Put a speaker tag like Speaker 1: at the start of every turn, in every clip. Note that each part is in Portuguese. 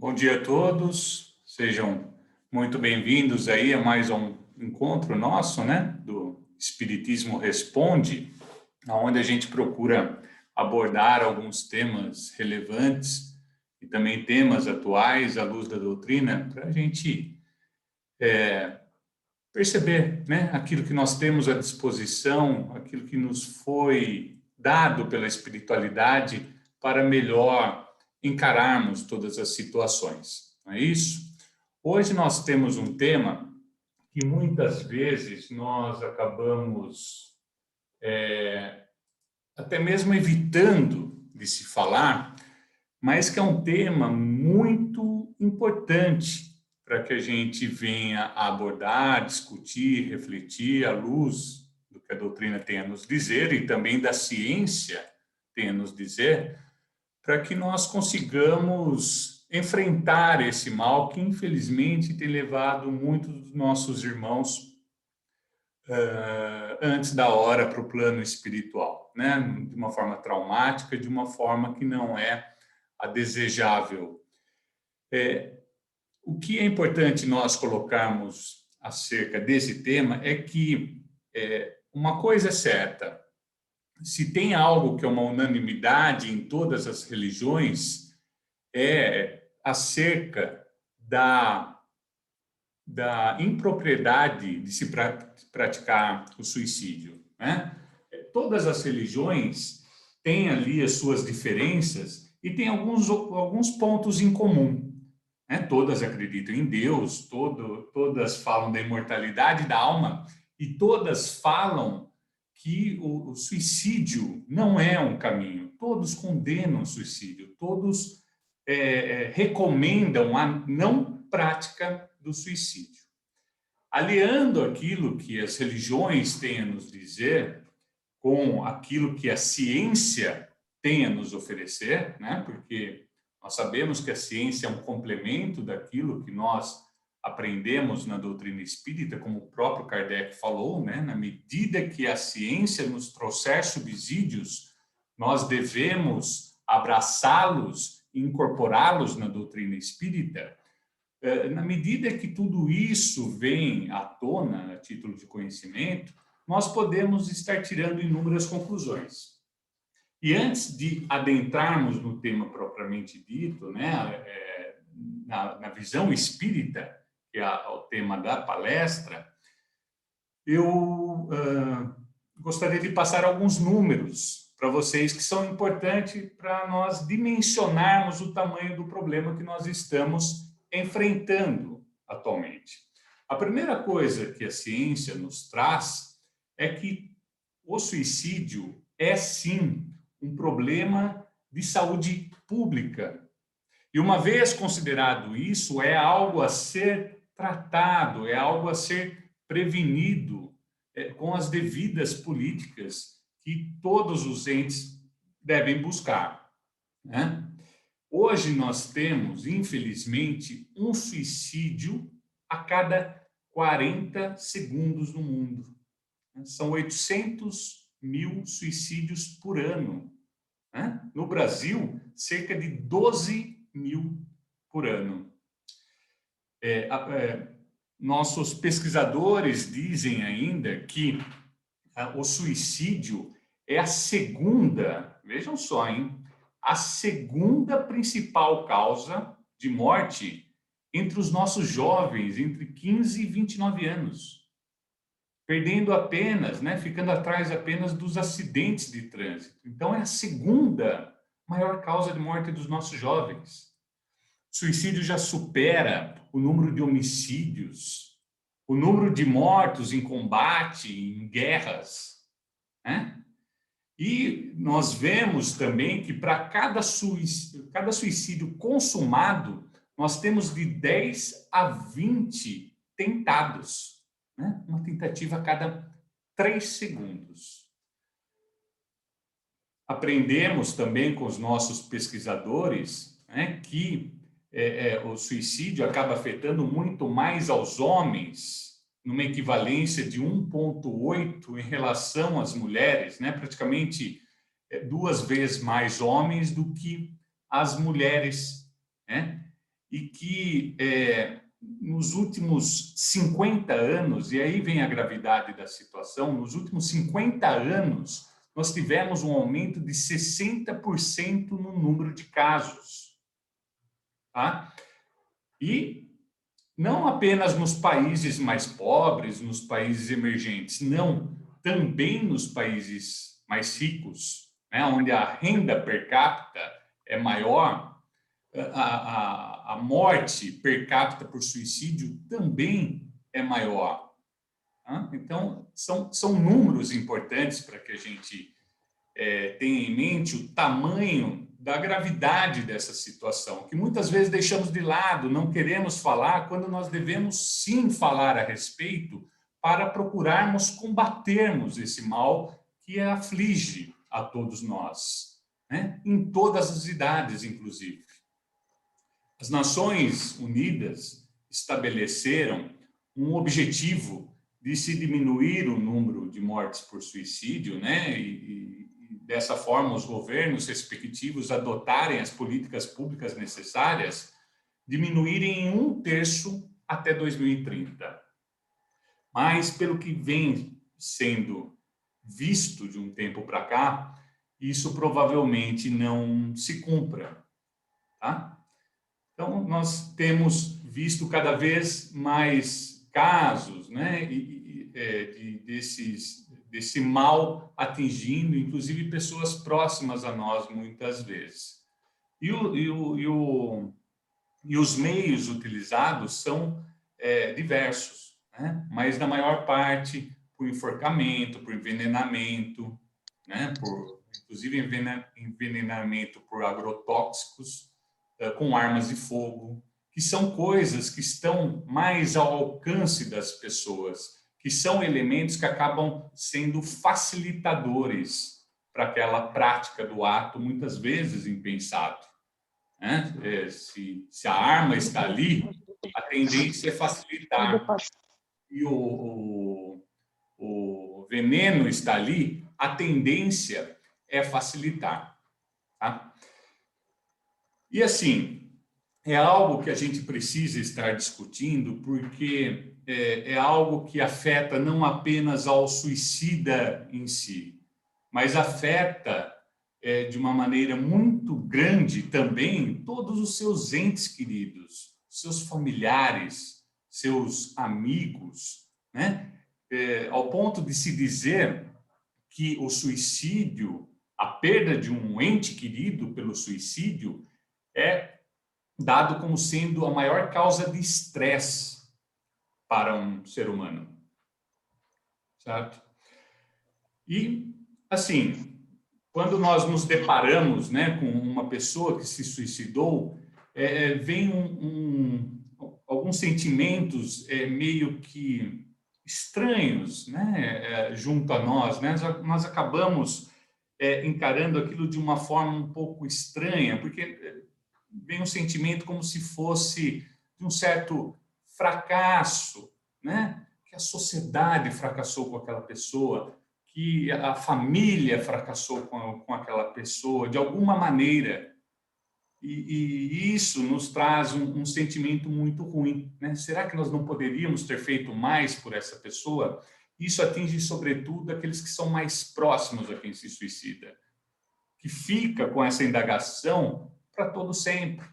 Speaker 1: Bom dia a todos, sejam muito bem-vindos aí a mais um encontro nosso, né, do Espiritismo Responde, onde a gente procura abordar alguns temas relevantes e também temas atuais à luz da doutrina, para a gente perceber, né, aquilo que nós temos à disposição, aquilo que nos foi dado pela espiritualidade para melhor encararmos todas as situações. Não é isso? Hoje nós temos um tema que muitas vezes nós acabamos até mesmo evitando de se falar, mas que é um tema muito importante para que a gente venha a abordar, discutir, refletir à luz do que a doutrina tem a nos dizer e também da ciência tem a nos dizer, para que nós consigamos enfrentar esse mal que, infelizmente, tem levado muitos dos nossos irmãos antes da hora para o plano espiritual, né? De uma forma traumática, de uma forma que não é a desejável. O que é importante nós colocarmos acerca desse tema é que uma coisa é certa: se tem algo que é uma unanimidade em todas as religiões, é acerca da impropriedade de se praticar o suicídio, né? Todas as religiões têm ali as suas diferenças e têm alguns pontos em comum, né? Todas acreditam em Deus, todas falam da imortalidade da alma e todas falam que o suicídio não é um caminho. Todos condenam o suicídio, todos recomendam a não prática do suicídio. Aliando aquilo que as religiões têm a nos dizer com aquilo que a ciência tem a nos oferecer, né? Porque nós sabemos que a ciência é um complemento daquilo que nós aprendemos na doutrina espírita, como o próprio Kardec falou, né? Na medida que a ciência nos trouxer subsídios, nós devemos abraçá-los e incorporá-los na doutrina espírita. Na medida que tudo isso vem à tona, a título de conhecimento, nós podemos estar tirando inúmeras conclusões. E antes de adentrarmos no tema propriamente dito, né, na visão espírita, que é o tema da palestra, eu gostaria de passar alguns números para vocês que são importantes para nós dimensionarmos o tamanho do problema que nós estamos enfrentando atualmente. A primeira coisa que a ciência nos traz é que o suicídio é, sim, um problema de saúde pública. E uma vez considerado isso, é algo a ser tratado, é algo a ser prevenido com as devidas políticas que todos os entes devem buscar, né? Hoje nós temos, infelizmente, um suicídio a cada 40 segundos no mundo. São 800 mil suicídios por ano, né? No Brasil, cerca de 12 mil por ano. Nossos pesquisadores dizem ainda que o suicídio é a segunda, vejam só, hein? A segunda principal causa de morte entre os nossos jovens, entre 15 e 29 anos. Perdendo apenas, né, ficando atrás apenas dos acidentes de trânsito. Então, é a segunda maior causa de morte dos nossos jovens. O suicídio já supera o número de homicídios, o número de mortos em combate, em guerras, né? E nós vemos também que para cada suicídio consumado, nós temos de 10 a 20 tentados, né? Uma tentativa a cada 3 segundos. Aprendemos também com os nossos pesquisadores, né, que o suicídio acaba afetando muito mais aos homens, numa equivalência de 1,8 em relação às mulheres, né? Praticamente 2 vezes mais homens do que as mulheres, né? e que nos últimos 50 anos, e aí vem a gravidade da situação, nos últimos 50 anos, nós tivemos um aumento de 60% no número de casos. Tá? E não apenas nos países mais pobres, nos países emergentes, não, também nos países mais ricos, né, onde a renda per capita é maior, a morte per capita por suicídio também é maior. Tá? Então, são números importantes para que a gente tenha em mente o tamanho da gravidade dessa situação, que muitas vezes deixamos de lado, não queremos falar, quando nós devemos sim falar a respeito para procurarmos combatermos esse mal que aflige a todos nós, né? Em todas as idades, inclusive. As Nações Unidas estabeleceram um objetivo de se diminuir o número de mortes por suicídio, né? E dessa forma os governos respectivos adotarem as políticas públicas necessárias, diminuírem em 1/3 até 2030. Mas, pelo que vem sendo visto de um tempo para cá, isso provavelmente não se cumpra, tá? Então, nós temos visto cada vez mais casos, né, desse mal atingindo, inclusive, pessoas próximas a nós, muitas vezes. E os meios utilizados são diversos, né? Mas, na maior parte, por enforcamento, por envenenamento, né? Inclusive, envenenamento por agrotóxicos, com armas de fogo, que são coisas que estão mais ao alcance das pessoas, que são elementos que acabam sendo facilitadores para aquela prática do ato, muitas vezes impensado. Né? Se a arma está ali, a tendência é facilitar. E o veneno está ali, a tendência é facilitar. Tá? E assim, é algo que a gente precisa estar discutindo, porque é algo que afeta não apenas ao suicida em si, mas afeta de uma maneira muito grande também todos os seus entes queridos, seus familiares, seus amigos, né? Ao ponto de se dizer que o suicídio, a perda de um ente querido pelo suicídio, é dado como sendo a maior causa de estresse para um ser humano, certo? E, assim, quando nós nos deparamos, né, com uma pessoa que se suicidou, vem alguns sentimentos meio que estranhos, né, junto a nós, né? Nós acabamos encarando aquilo de uma forma um pouco estranha, porque vem um sentimento como se fosse de um certo fracasso, né? Que a sociedade fracassou com aquela pessoa, que a família fracassou com aquela pessoa, de alguma maneira. E isso nos traz um sentimento muito ruim, né? Será que nós não poderíamos ter feito mais por essa pessoa? Isso atinge, sobretudo, aqueles que são mais próximos a quem se suicida, que fica com essa indagação para todo sempre.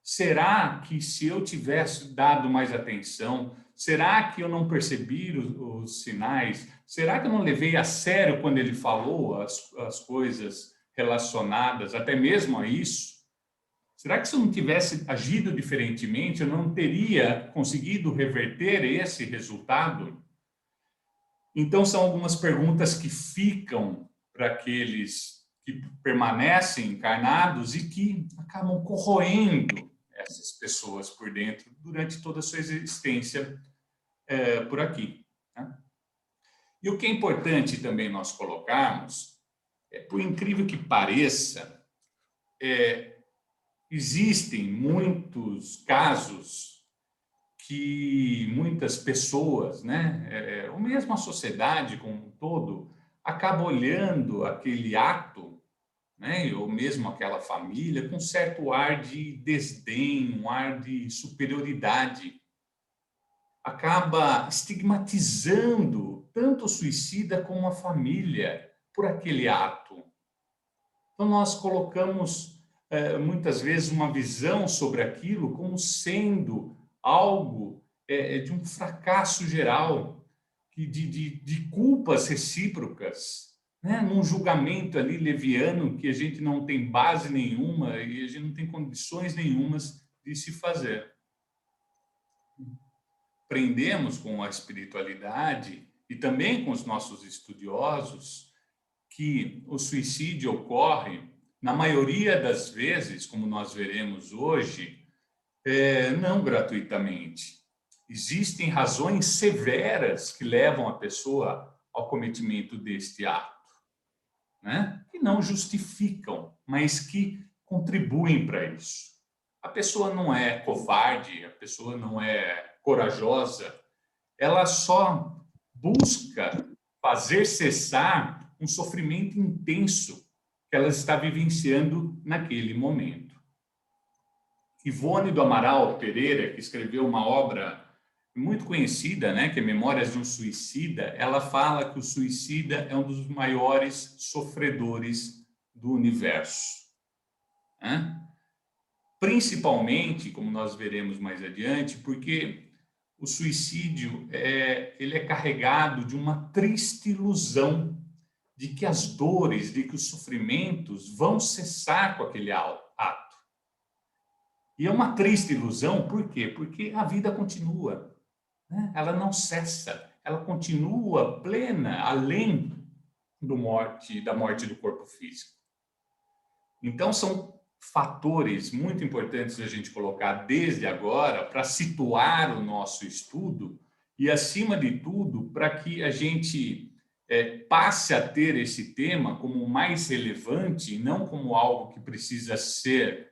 Speaker 1: Será que se eu tivesse dado mais atenção, será que eu não percebi os sinais? Será que eu não levei a sério quando ele falou as coisas relacionadas, até mesmo a isso? Será que se eu não tivesse agido diferentemente, eu não teria conseguido reverter esse resultado? Então, são algumas perguntas que ficam para aqueles que permanecem encarnados e que acabam corroendo essas pessoas por dentro durante toda a sua existência por aqui. Né? E o que é importante também nós colocarmos, por incrível que pareça, existem muitos casos que muitas pessoas, né, ou mesmo a sociedade como um todo, acaba olhando aquele ato né? Ou mesmo aquela família, com certo ar de desdém, um ar de superioridade. Acaba estigmatizando tanto o suicida como a família por aquele ato. Então, nós colocamos, muitas vezes, uma visão sobre aquilo como sendo algo de um fracasso geral, de culpas recíprocas, né? Num julgamento ali leviano que a gente não tem base nenhuma e a gente não tem condições nenhumas de se fazer. Aprendemos com a espiritualidade e também com os nossos estudiosos que o suicídio ocorre, na maioria das vezes, como nós veremos hoje, não gratuitamente. Existem razões severas que levam a pessoa ao cometimento deste ato, né? Que não justificam, mas que contribuem para isso. A pessoa não é covarde, a pessoa não é corajosa, ela só busca fazer cessar um sofrimento intenso que ela está vivenciando naquele momento. Ivone do Amaral Pereira, que escreveu uma obra muito conhecida, né, que é Memórias de um Suicida, ela fala que o suicida é um dos maiores sofredores do universo, né? Principalmente, como nós veremos mais adiante, porque o suicídio ele é carregado de uma triste ilusão de que as dores, de que os sofrimentos vão cessar com aquele ato. E é uma triste ilusão, por quê? Porque a vida continua, né? Ela não cessa, ela continua plena, além da morte do corpo físico. Então, são fatores muito importantes a gente colocar desde agora para situar o nosso estudo e, acima de tudo, para que a gente passe a ter esse tema como mais relevante, não como algo que precisa ser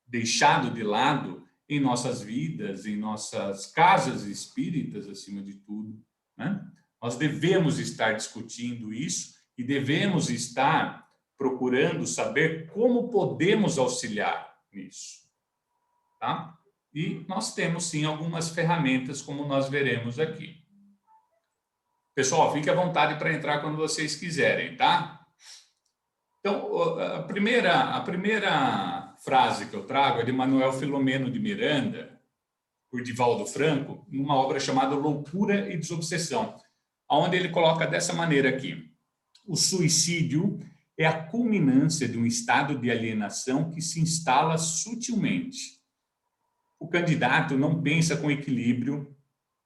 Speaker 1: deixado de lado em nossas vidas, em nossas casas espíritas, acima de tudo, né? Nós devemos estar discutindo isso e devemos estar procurando saber como podemos auxiliar nisso, tá? E nós temos, sim, algumas ferramentas, como nós veremos aqui. Pessoal, fique à vontade para entrar quando vocês quiserem, tá? Então, a primeira frase que eu trago é de Manuel Filomeno de Miranda, por Divaldo Franco, numa obra chamada Loucura e Desobsessão, onde ele coloca dessa maneira aqui: o suicídio é a culminância de um estado de alienação que se instala sutilmente. O candidato não pensa com equilíbrio,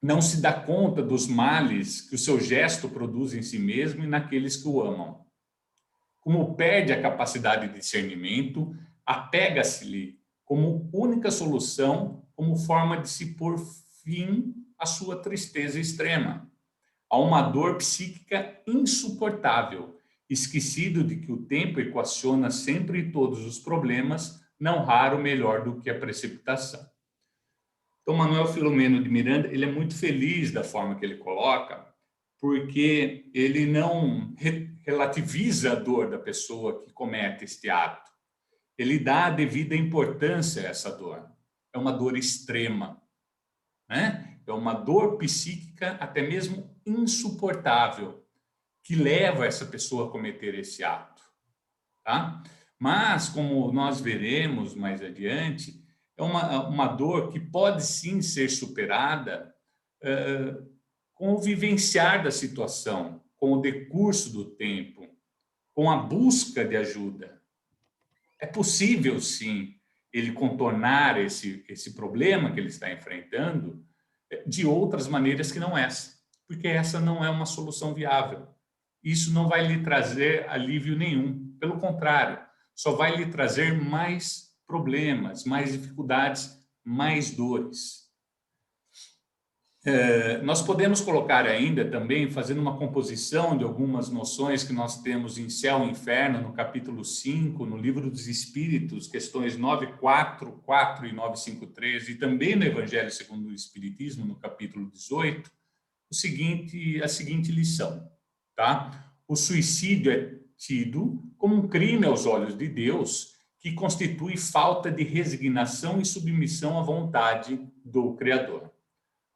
Speaker 1: não se dá conta dos males que o seu gesto produz em si mesmo e naqueles que o amam. Como perde a capacidade de discernimento, apega-se-lhe como única solução, como forma de se pôr fim à sua tristeza extrema. Há uma dor psíquica insuportável, esquecido de que o tempo equaciona sempre todos os problemas, não raro melhor do que a precipitação. Então, Manuel Filomeno de Miranda, ele é muito feliz da forma que ele coloca, porque ele não relativiza a dor da pessoa que comete este ato. Ele dá a devida importância a essa dor. É uma dor extrema, né? É uma dor psíquica até mesmo insuportável, que leva essa pessoa a cometer esse ato, tá? Mas, como nós veremos mais adiante, é uma dor que pode sim ser superada com o vivenciar da situação, com o decurso do tempo, com a busca de ajuda. É possível, sim, ele contornar esse problema que ele está enfrentando de outras maneiras que não essa, porque essa não é uma solução viável. Isso não vai lhe trazer alívio nenhum. Pelo contrário, só vai lhe trazer mais problemas, mais dificuldades, mais dores. Nós podemos colocar ainda também, fazendo uma composição de algumas noções que nós temos em Céu e Inferno, no capítulo 5, no Livro dos Espíritos, questões 944 e 953, e também no Evangelho segundo o Espiritismo, no capítulo 18, a seguinte lição, tá? O suicídio é tido como um crime aos olhos de Deus, que constitui falta de resignação e submissão à vontade do Criador.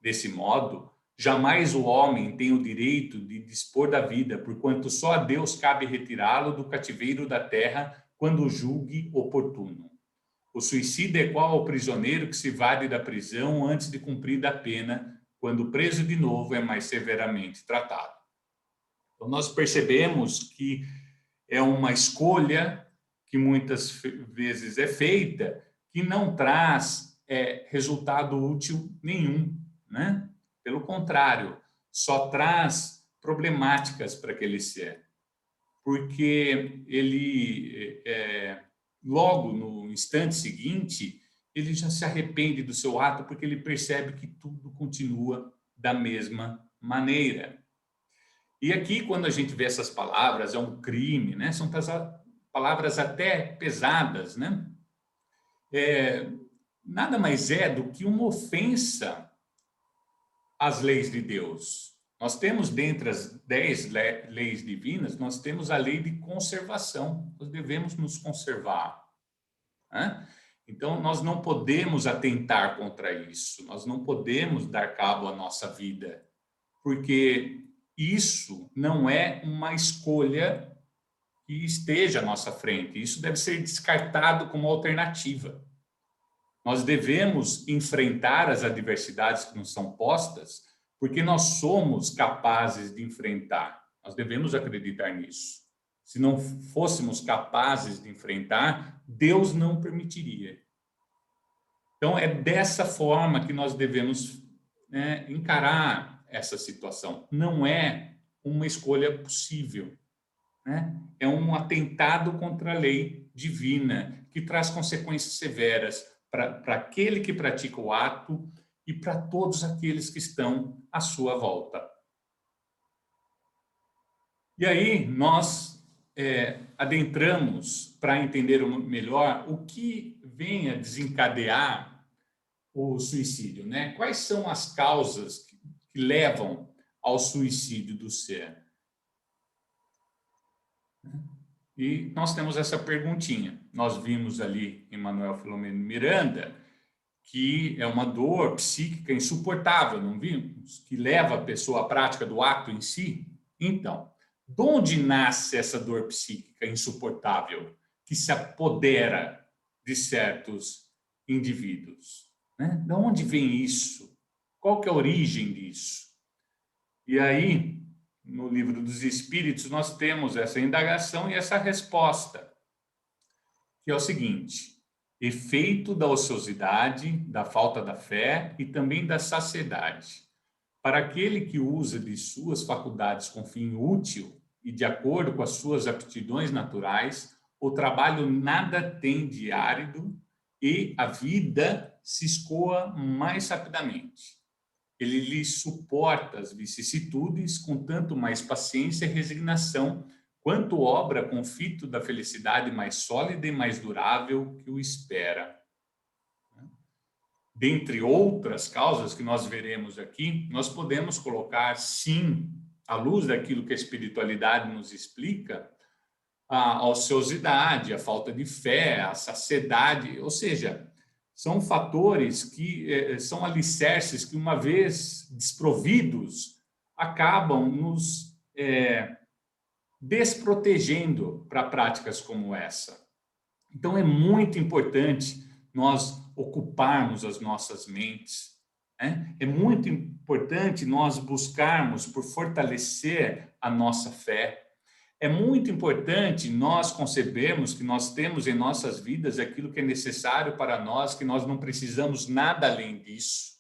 Speaker 1: Desse modo, jamais o homem tem o direito de dispor da vida, porquanto só a Deus cabe retirá-lo do cativeiro da terra quando julgue oportuno. O suicida é igual ao prisioneiro que se evade da prisão antes de cumprir a pena, quando preso de novo é mais severamente tratado. Então, nós percebemos que é uma escolha que muitas vezes é feita, que não traz resultado útil nenhum, né? Pelo contrário, só traz problemáticas para aquele ser, porque ele, logo no instante seguinte, ele já se arrepende do seu ato, porque ele percebe que tudo continua da mesma maneira. E aqui, quando a gente vê essas palavras, é um crime, né? São palavras até pesadas, né? Nada mais é do que uma ofensa às leis de Deus. Nós temos, dentre as 10 leis divinas, nós temos a lei de conservação. Nós devemos nos conservar, né? Então, nós não podemos atentar contra isso. Nós não podemos dar cabo à nossa vida, porque isso não é uma escolha que esteja à nossa frente. Isso deve ser descartado como alternativa. Nós devemos enfrentar as adversidades que nos são postas, porque nós somos capazes de enfrentar. Nós devemos acreditar nisso. Se não fôssemos capazes de enfrentar, Deus não permitiria. Então, é dessa forma que nós devemos, né, encarar essa situação. Não é uma escolha possível, né? É um atentado contra a lei divina, que traz consequências severas para aquele que pratica o ato e para todos aqueles que estão à sua volta. E aí nós adentramos para entender melhor o que vem a desencadear o suicídio, né? Quais são as causas que levam ao suicídio do ser? E nós temos essa perguntinha. Nós vimos ali em Manuel Filomeno Miranda que é uma dor psíquica insuportável, não vimos? Que leva a pessoa à prática do ato em si. Então, de onde nasce essa dor psíquica insuportável que se apodera de certos indivíduos, né? De onde vem isso? Qual que é a origem disso? E aí, no Livro dos Espíritos, nós temos essa indagação e essa resposta, que é o seguinte: efeito da ociosidade, da falta da fé e também da saciedade. Para aquele que usa de suas faculdades com fim útil e de acordo com as suas aptidões naturais, o trabalho nada tem de árido e a vida se escoa mais rapidamente. Ele lhe suporta as vicissitudes com tanto mais paciência e resignação, quanto obra com fito da felicidade mais sólida e mais durável que o espera. Dentre outras causas que nós veremos aqui, nós podemos colocar, sim, à luz daquilo que a espiritualidade nos explica, a ociosidade, a falta de fé, a saciedade, ou seja, são fatores que são alicerces que, uma vez desprovidos, acabam nos desprotegendo para práticas como essa. Então, é muito importante nós ocuparmos as nossas mentes, né? É muito importante nós buscarmos por fortalecer a nossa fé. É muito importante nós concebermos que nós temos em nossas vidas aquilo que é necessário para nós, que nós não precisamos nada além disso,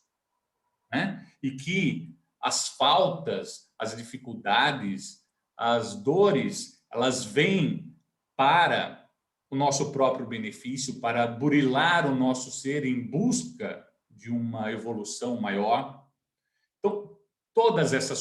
Speaker 1: né? E que as faltas, as dificuldades, as dores, elas vêm para o nosso próprio benefício, para burilar o nosso ser em busca de uma evolução maior. Então, todas essas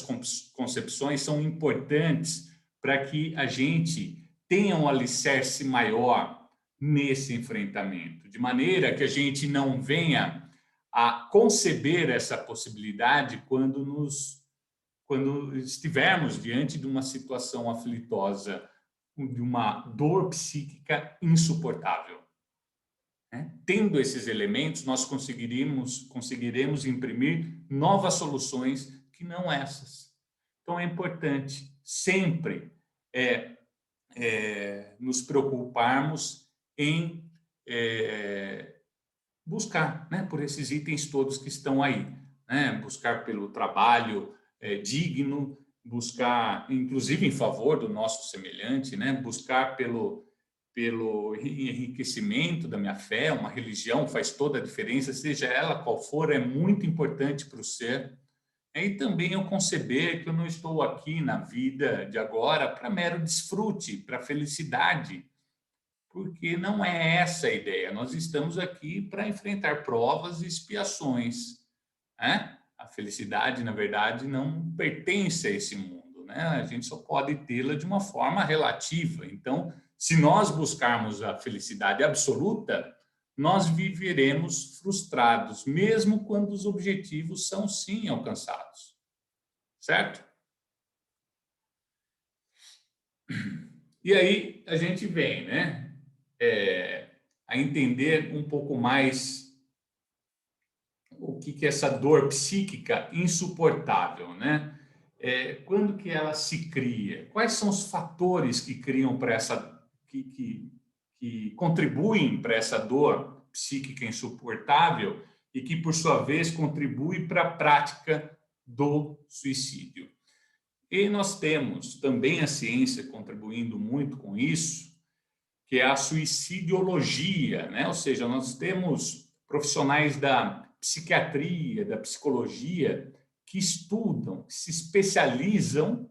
Speaker 1: concepções são importantes para que a gente tenha um alicerce maior nesse enfrentamento, de maneira que a gente não venha a conceber essa possibilidade quando estivermos diante de uma situação aflitosa de uma dor psíquica insuportável. Né? Tendo esses elementos, nós conseguiremos imprimir novas soluções que não essas. Então, é importante sempre nos preocuparmos em buscar, né, por esses itens todos que estão aí, né? Buscar pelo trabalho digno, buscar, inclusive, em favor do nosso semelhante, né? Buscar pelo enriquecimento da minha fé. Uma religião faz toda a diferença, seja ela qual for, é muito importante para o ser. E também eu conceber que eu não estou aqui na vida de agora para mero desfrute, para felicidade, porque não é essa a ideia. Nós estamos aqui para enfrentar provas e expiações, né? A felicidade, na verdade, não pertence a esse mundo, né? A gente só pode tê-la de uma forma relativa. Então, se nós buscarmos a felicidade absoluta, nós viveremos frustrados, mesmo quando os objetivos são sim alcançados, certo? E aí a gente vem, né? A entender um pouco mais o que é essa dor psíquica insuportável, né? Quando que ela se cria? Quais são os fatores que criam para essa, que contribuem para essa dor psíquica insuportável e que, por sua vez, contribui para a prática do suicídio? E nós temos também a ciência contribuindo muito com isso, que é a suicidiologia, né? Ou seja, nós temos profissionais da psiquiatria, da psicologia, que estudam, que se especializam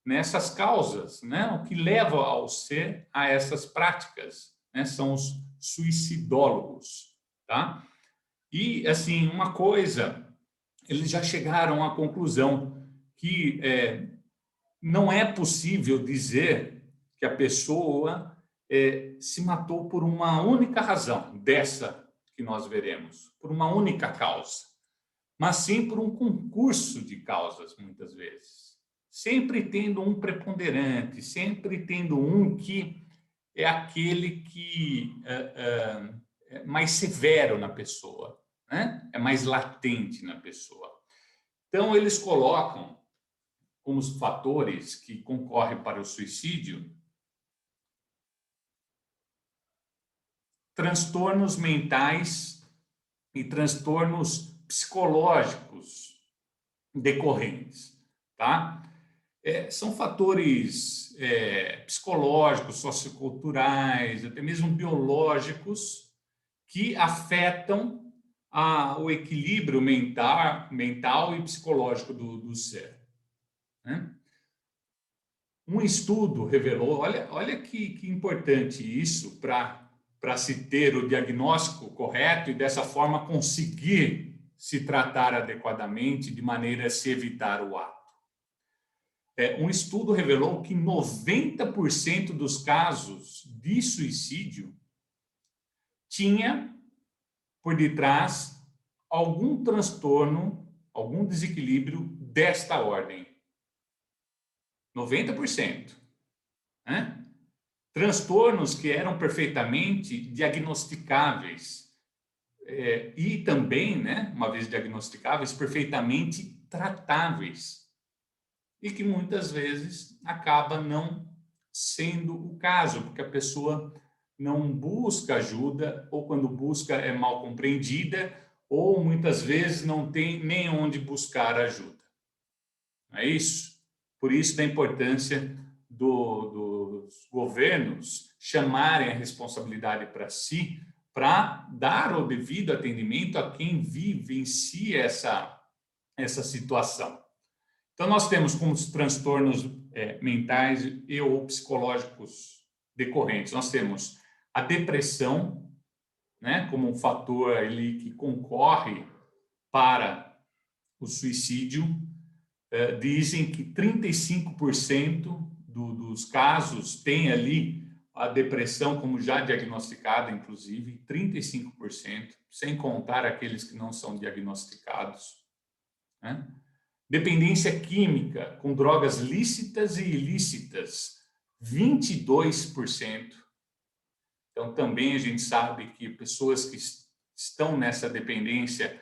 Speaker 1: nessas causas, né? O que leva ao ser a essas práticas, né? São os suicidólogos, tá? E, assim, uma coisa, eles já chegaram à conclusão que não é possível dizer que a pessoa se matou por uma única razão, dessa que nós veremos, por uma única causa, mas sim por um concurso de causas, muitas vezes. Sempre tendo um preponderante, sempre tendo um que é aquele que é mais severo na pessoa, né? É mais latente na pessoa. Então, eles colocam como os fatores que concorrem para o suicídio transtornos mentais e transtornos psicológicos decorrentes, tá? São fatores psicológicos, socioculturais, até mesmo biológicos, que afetam o equilíbrio mental e psicológico do ser, né? Um estudo revelou, olha que importante isso para se ter o diagnóstico correto e dessa forma conseguir se tratar adequadamente de maneira a se evitar o ato. Um estudo revelou que 90% dos casos de suicídio tinha por detrás algum transtorno, algum desequilíbrio desta ordem. 90%. Né? Transtornos que eram perfeitamente diagnosticáveis e também, né, uma vez diagnosticáveis, perfeitamente tratáveis e que muitas vezes acaba não sendo o caso, porque a pessoa não busca ajuda ou quando busca é mal compreendida ou muitas vezes não tem nem onde buscar ajuda. Não é isso? Por isso da importância dos governos chamarem a responsabilidade para si, para dar o devido atendimento a quem vivencia essa situação. Então, nós temos como os transtornos mentais e ou psicológicos decorrentes, nós temos a depressão, né, como um fator ali que concorre para o suicídio. Dizem que 35% dos casos tem ali a depressão como já diagnosticada, inclusive, 35%, sem contar aqueles que não são diagnosticados, né? Dependência química com drogas lícitas e ilícitas, 22%. Então, também a gente sabe que pessoas que estão nessa dependência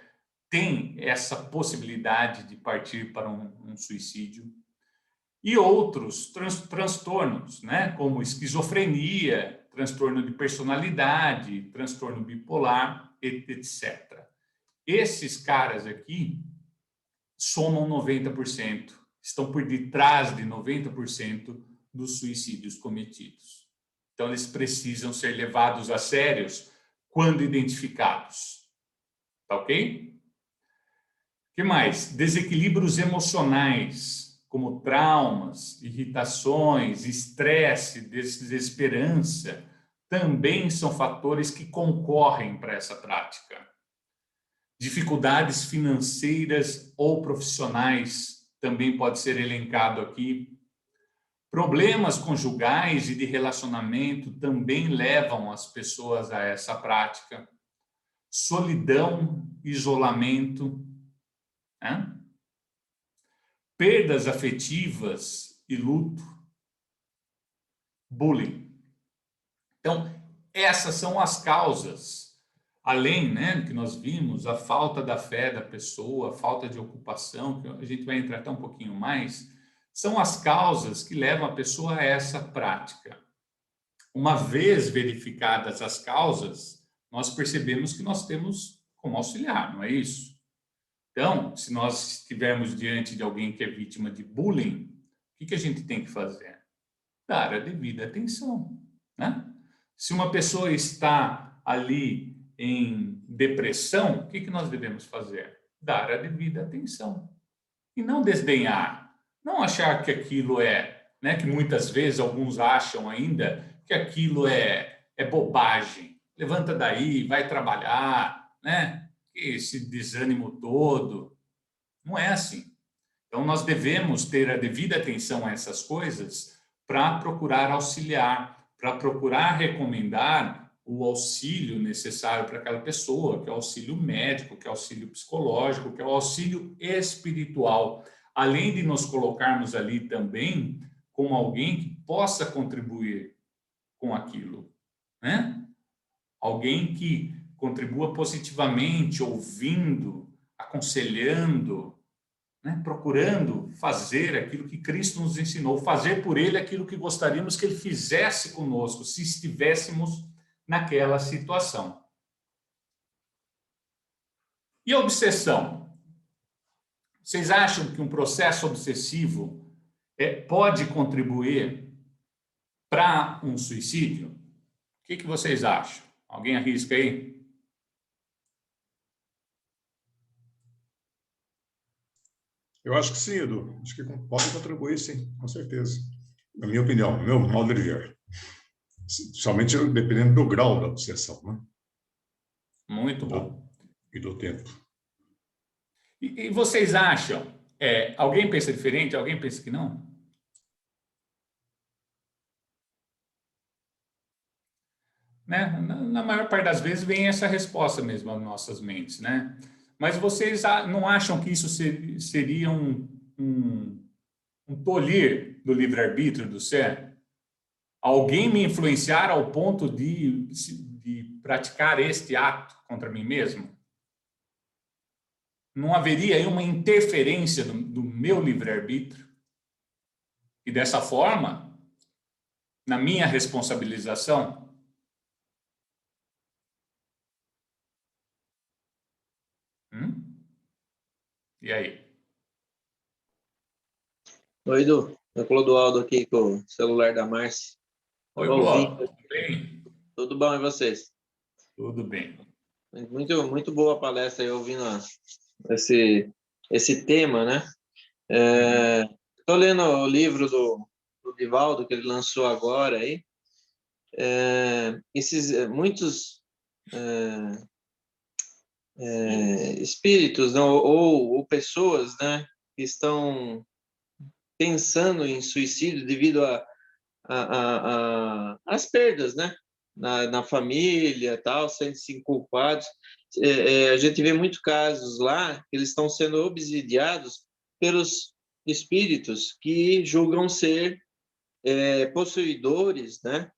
Speaker 1: têm essa possibilidade de partir para um suicídio. E outros transtornos, né, como esquizofrenia, transtorno de personalidade, transtorno bipolar, etc. Esses caras aqui somam 90%, estão por detrás de 90% dos suicídios cometidos. Então, eles precisam ser levados a sérios quando identificados. Tá ok? O que mais? Desequilíbrios emocionais, como traumas, irritações, estresse, desesperança, também são fatores que concorrem para essa prática. Dificuldades financeiras ou profissionais também pode ser elencado aqui. Problemas conjugais e de relacionamento também levam as pessoas a essa prática. Solidão, isolamento, né? Perdas afetivas e luto, bullying. Então, essas são as causas. Além, né, que nós vimos, a falta da fé da pessoa, a falta de ocupação, que a gente vai entrar até um pouquinho mais, são as causas que levam a pessoa a essa prática. Uma vez verificadas as causas, nós percebemos que nós temos como auxiliar, não é isso? Então, se nós estivermos diante de alguém que é vítima de bullying, o que a gente tem que fazer? Dar a devida atenção, né? Se uma pessoa está ali em depressão, o que nós devemos fazer? Dar a devida atenção. E não desdenhar. Não achar que aquilo é, né, que muitas vezes alguns acham ainda que aquilo é bobagem. Levanta daí, vai trabalhar, né? Esse desânimo todo. Não é assim. Então, nós devemos ter a devida atenção a essas coisas para procurar auxiliar, para procurar recomendar o auxílio necessário para aquela pessoa, que é o auxílio médico, que é o auxílio psicológico, que é o auxílio espiritual, além de nos colocarmos ali também como alguém que possa contribuir com aquilo, né? Alguém que contribua positivamente, ouvindo, aconselhando, né? Procurando fazer aquilo que Cristo nos ensinou, fazer por Ele aquilo que gostaríamos que Ele fizesse conosco, se estivéssemos naquela situação. E a obsessão? Vocês acham que um processo obsessivo pode contribuir para um suicídio? O que vocês acham? Alguém arrisca aí?
Speaker 2: Eu acho que sim, Edu. Acho que pode contribuir, sim, com certeza. Na minha opinião, no meu modo de ver. Somente dependendo do grau da obsessão, né?
Speaker 1: Muito bom.
Speaker 2: E do tempo.
Speaker 1: E vocês acham? Alguém pensa diferente? Alguém pensa que não? Né? Na maior parte das vezes vem essa resposta mesmo às nossas mentes, né? Mas vocês não acham que isso seria um tolir do livre-arbítrio do ser? Alguém me influenciar ao ponto de praticar este ato contra mim mesmo? Não haveria aí uma interferência do meu livre-arbítrio? E dessa forma, na minha responsabilização? E aí?
Speaker 3: Oi, Edu. Eu Clodoaldo aqui com o celular da Márcia.
Speaker 1: Oi, Clodoaldo. Tudo bem?
Speaker 3: Tudo bom, e vocês?
Speaker 1: Tudo bem.
Speaker 3: Muito, muito boa a palestra aí, ouvindo esse tema, né? Estou lendo o livro do Divaldo, que ele lançou agora aí. Muitos espíritos, não, ou pessoas, né, que estão pensando em suicídio devido às perdas, né? Na família, tal, sendo-se culpados. A gente vê muitos casos lá que eles estão sendo obsidiados pelos espíritos que julgam ser possuidores, né,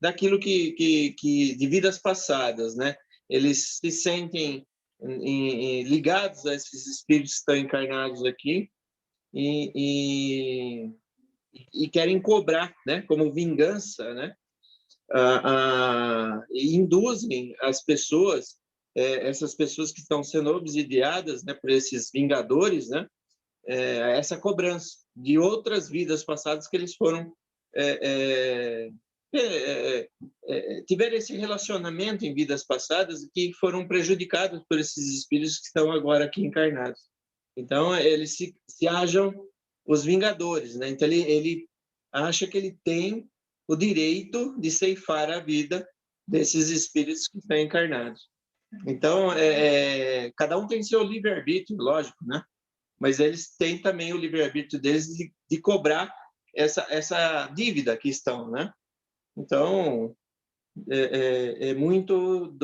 Speaker 3: daquilo de vidas passadas, né? Eles se sentem ligados a esses espíritos que estão encarnados aqui e querem cobrar, né, como vingança, né? E induzem as pessoas, essas pessoas que estão sendo obsidiadas, né, por esses vingadores, né, a essa cobrança de outras vidas passadas que eles foram tiveram esse relacionamento em vidas passadas e que foram prejudicados por esses espíritos que estão agora aqui encarnados. Então, eles se acham os vingadores, né? Então, ele acha que ele tem o direito de ceifar a vida desses espíritos que estão encarnados. Então, cada um tem seu livre-arbítrio, lógico, né? Mas eles têm também o livre-arbítrio deles de cobrar essa dívida que estão, né? Então, muito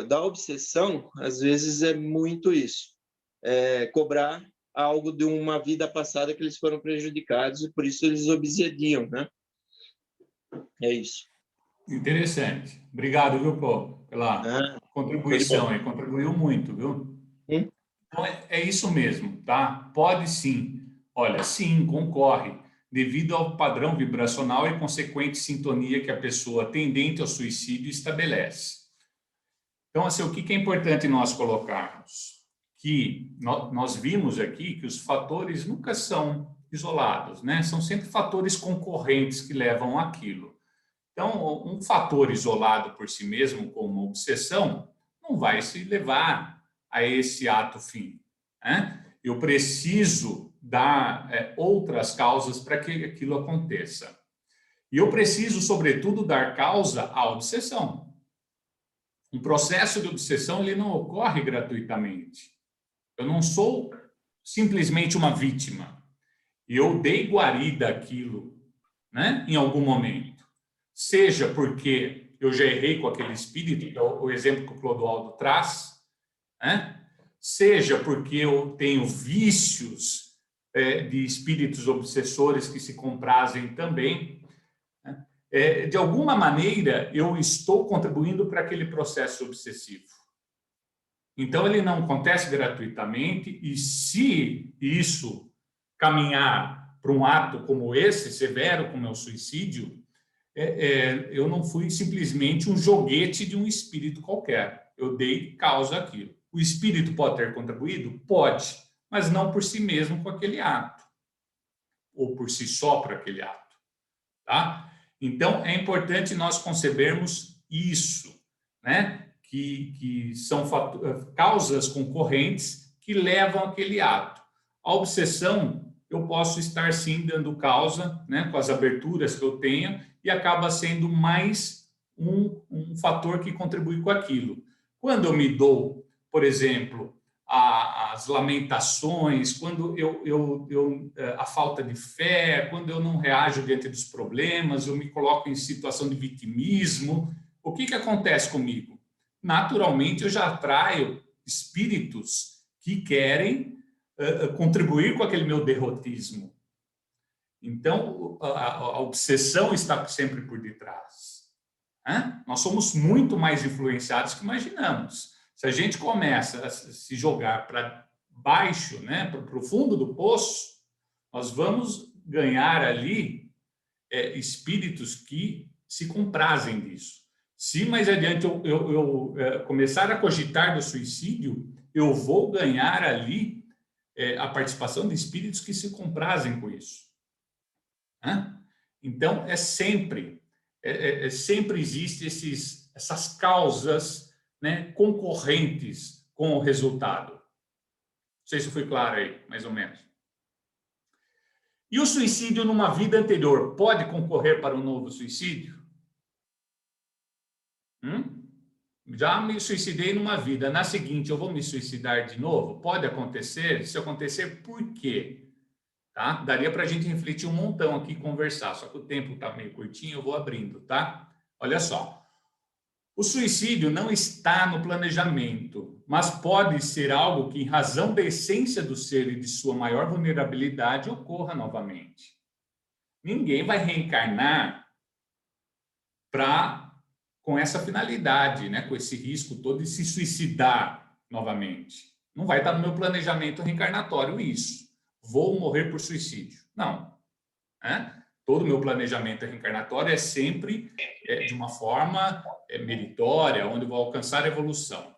Speaker 3: da obsessão, às vezes é muito isso, cobrar algo de uma vida passada que eles foram prejudicados e por isso eles obsediam, né? É isso.
Speaker 1: Interessante. Obrigado, viu, Paulo, pela contribuição aí. Contribuiu muito, viu? Então, é isso mesmo, tá? Pode sim. Olha, sim, concorre. Devido ao padrão vibracional e consequente sintonia que a pessoa tendente ao suicídio estabelece. Então, assim, o que é importante nós colocarmos? Que nós vimos aqui que os fatores nunca são isolados, né? São sempre fatores concorrentes que levam àquilo. Então, um fator isolado por si mesmo, como obsessão, não vai se levar a esse ato fim, né? Eu preciso dar outras causas para que aquilo aconteça. E eu preciso, sobretudo, dar causa à obsessão. Um processo de obsessão ele não ocorre gratuitamente. Eu não sou simplesmente uma vítima. Eu dei guarida àquilo, né, em algum momento. Seja porque eu já errei com aquele espírito, o exemplo que o Clodoaldo traz, né? Seja porque eu tenho vícios de espíritos obsessores que se comprazem também, né? De alguma maneira, eu estou contribuindo para aquele processo obsessivo. Então, ele não acontece gratuitamente e se isso caminhar para um ato como esse, severo, como é o suicídio, eu não fui simplesmente um joguete de um espírito qualquer. Eu dei causa àquilo. O espírito pode ter contribuído? Pode, mas não por si mesmo com aquele ato, ou por si só para aquele ato. Tá? Então, é importante nós concebermos isso, né? Que são causas concorrentes que levam àquele ato. A obsessão, eu posso estar sim dando causa, né, com as aberturas que eu tenho, e acaba sendo mais um fator que contribui com aquilo. Quando eu me dou, por exemplo, as lamentações, quando a falta de fé, quando eu não reajo diante dos problemas, eu me coloco em situação de vitimismo, o que acontece comigo? Naturalmente, eu já atraio espíritos que querem contribuir com aquele meu derrotismo. Então, a obsessão está sempre por detrás. Nós somos muito mais influenciados que imaginamos. Se a gente começa a se jogar para baixo, né, para o fundo do poço, nós vamos ganhar ali espíritos que se comprazem disso. Se mais adiante eu começar a cogitar do suicídio, eu vou ganhar ali a participação de espíritos que se comprazem com isso. Então, sempre existem essas causas, né, concorrentes com o resultado. Não sei se foi claro aí, mais ou menos. E o suicídio numa vida anterior pode concorrer para um novo suicídio? Já me suicidei numa vida, na seguinte eu vou me suicidar de novo? Pode acontecer? Se acontecer, por quê? Tá? Daria para a gente refletir um montão aqui e conversar, só que o tempo está meio curtinho, eu vou abrindo, tá? Olha só. O suicídio não está no planejamento, mas pode ser algo que, em razão da essência do ser e de sua maior vulnerabilidade, ocorra novamente. Ninguém vai reencarnar com essa finalidade, né? Com esse risco todo de se suicidar novamente. Não vai estar no meu planejamento reencarnatório isso. Vou morrer por suicídio. Não. Né? Todo o meu planejamento reencarnatório é sempre de uma forma meritória, onde eu vou alcançar a evolução.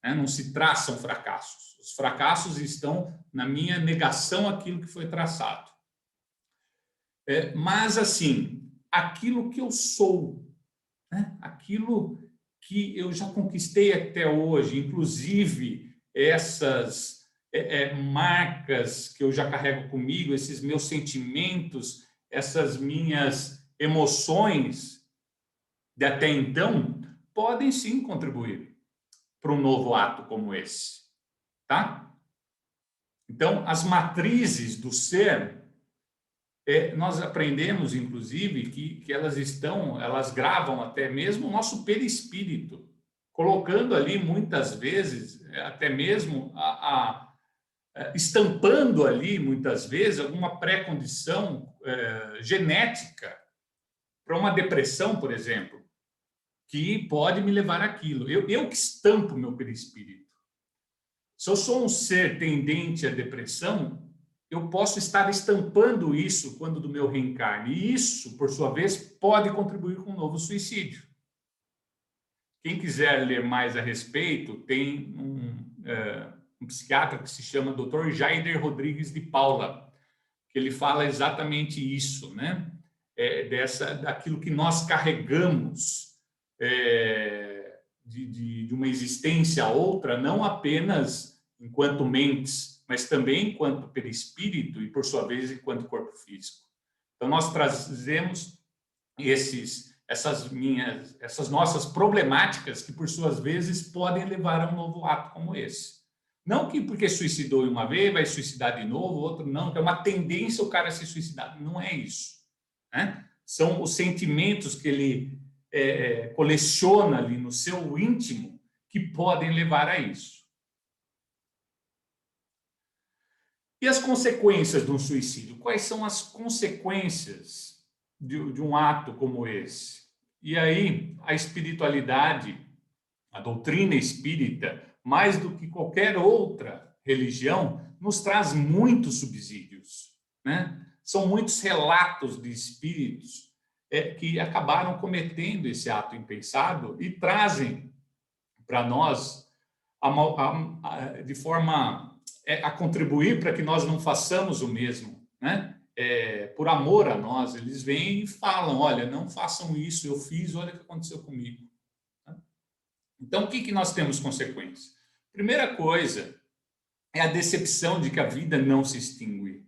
Speaker 1: Né? Não se traçam fracassos. Os fracassos estão na minha negação àquilo que foi traçado. Mas, assim, aquilo que eu sou, né? Aquilo que eu já conquistei até hoje, inclusive essas marcas que eu já carrego comigo, esses meus sentimentos, essas minhas emoções de até então, podem sim contribuir para um novo ato como esse, tá? Então, as matrizes do ser, nós aprendemos, inclusive, que elas gravam até mesmo o nosso perispírito, colocando ali, muitas vezes, até mesmo estampando ali, muitas vezes, alguma pré-condição genética para uma depressão, por exemplo, que pode me levar àquilo. Eu que estampo meu perispírito. Se eu sou um ser tendente à depressão, eu posso estar estampando isso quando do meu reencarne. E isso, por sua vez, pode contribuir com um novo suicídio. Quem quiser ler mais a respeito, tem um psiquiatra que se chama Dr. Jaider Rodrigues de Paula, que ele fala exatamente isso, né? Daquilo que nós carregamos de uma existência a outra, não apenas enquanto mentes, mas também enquanto perispírito e, por sua vez, enquanto corpo físico. Então, nós trazemos essas nossas problemáticas que, por suas vezes, podem levar a um novo ato como esse. Não que porque suicidou uma vez, vai suicidar de novo, outro não, que é uma tendência o cara a se suicidar. Não é isso. Né? São os sentimentos que ele coleciona ali no seu íntimo que podem levar a isso. E as consequências de um suicídio? Quais são as consequências de um ato como esse? E aí, a espiritualidade, a doutrina espírita, mais do que qualquer outra religião, nos traz muitos subsídios, né? São muitos relatos de espíritos que acabaram cometendo esse ato impensado e trazem para nós de forma a contribuir para que nós não façamos o mesmo, né? Por amor a nós, eles vêm e falam, olha, não façam isso, eu fiz, olha o que aconteceu comigo. Então, o que nós temos consequência? Primeira coisa é a decepção de que a vida não se extingue.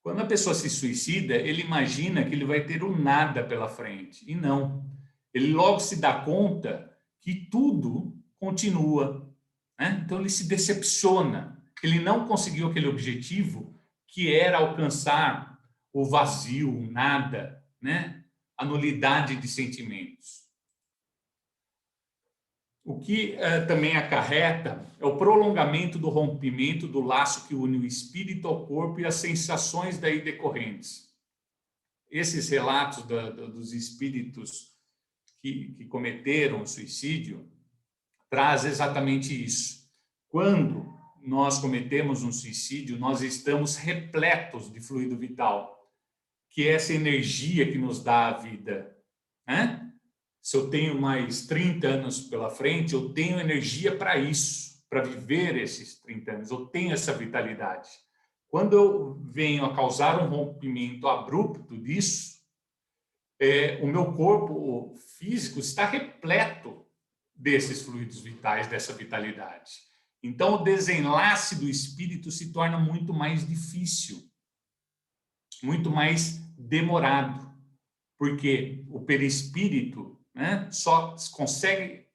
Speaker 1: Quando a pessoa se suicida, ele imagina que ele vai ter o nada pela frente, e não. Ele logo se dá conta que tudo continua, né? Então, ele se decepciona. Ele não conseguiu aquele objetivo que era alcançar o vazio, o nada, né? A nulidade de sentimentos. O que também acarreta é o prolongamento do rompimento do laço que une o espírito ao corpo e as sensações daí decorrentes. Esses relatos dos espíritos que cometeram o suicídio traz exatamente isso. Quando nós cometemos um suicídio, nós estamos repletos de fluido vital, que é essa energia que nos dá a vida, né? Se eu tenho mais 30 anos pela frente, eu tenho energia para isso, para viver esses 30 anos, eu tenho essa vitalidade. Quando eu venho a causar um rompimento abrupto disso, o meu corpo físico está repleto desses fluidos vitais, dessa vitalidade. Então, o desenlace do espírito se torna muito mais difícil, muito mais demorado, porque o perispírito, né, só consegue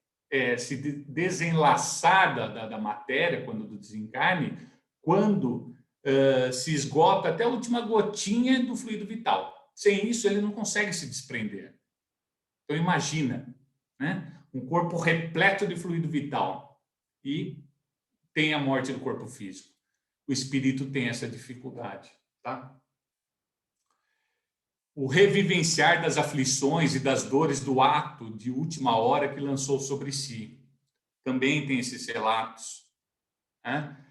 Speaker 1: se desenlaçar da matéria, quando do desencarne, quando se esgota até a última gotinha do fluido vital. Sem isso, ele não consegue se desprender. Então, imagina, né, um corpo repleto de fluido vital e tem a morte do corpo físico. O espírito tem essa dificuldade, tá? O revivenciar das aflições e das dores do ato de última hora que lançou sobre si. Também tem esses relatos, né?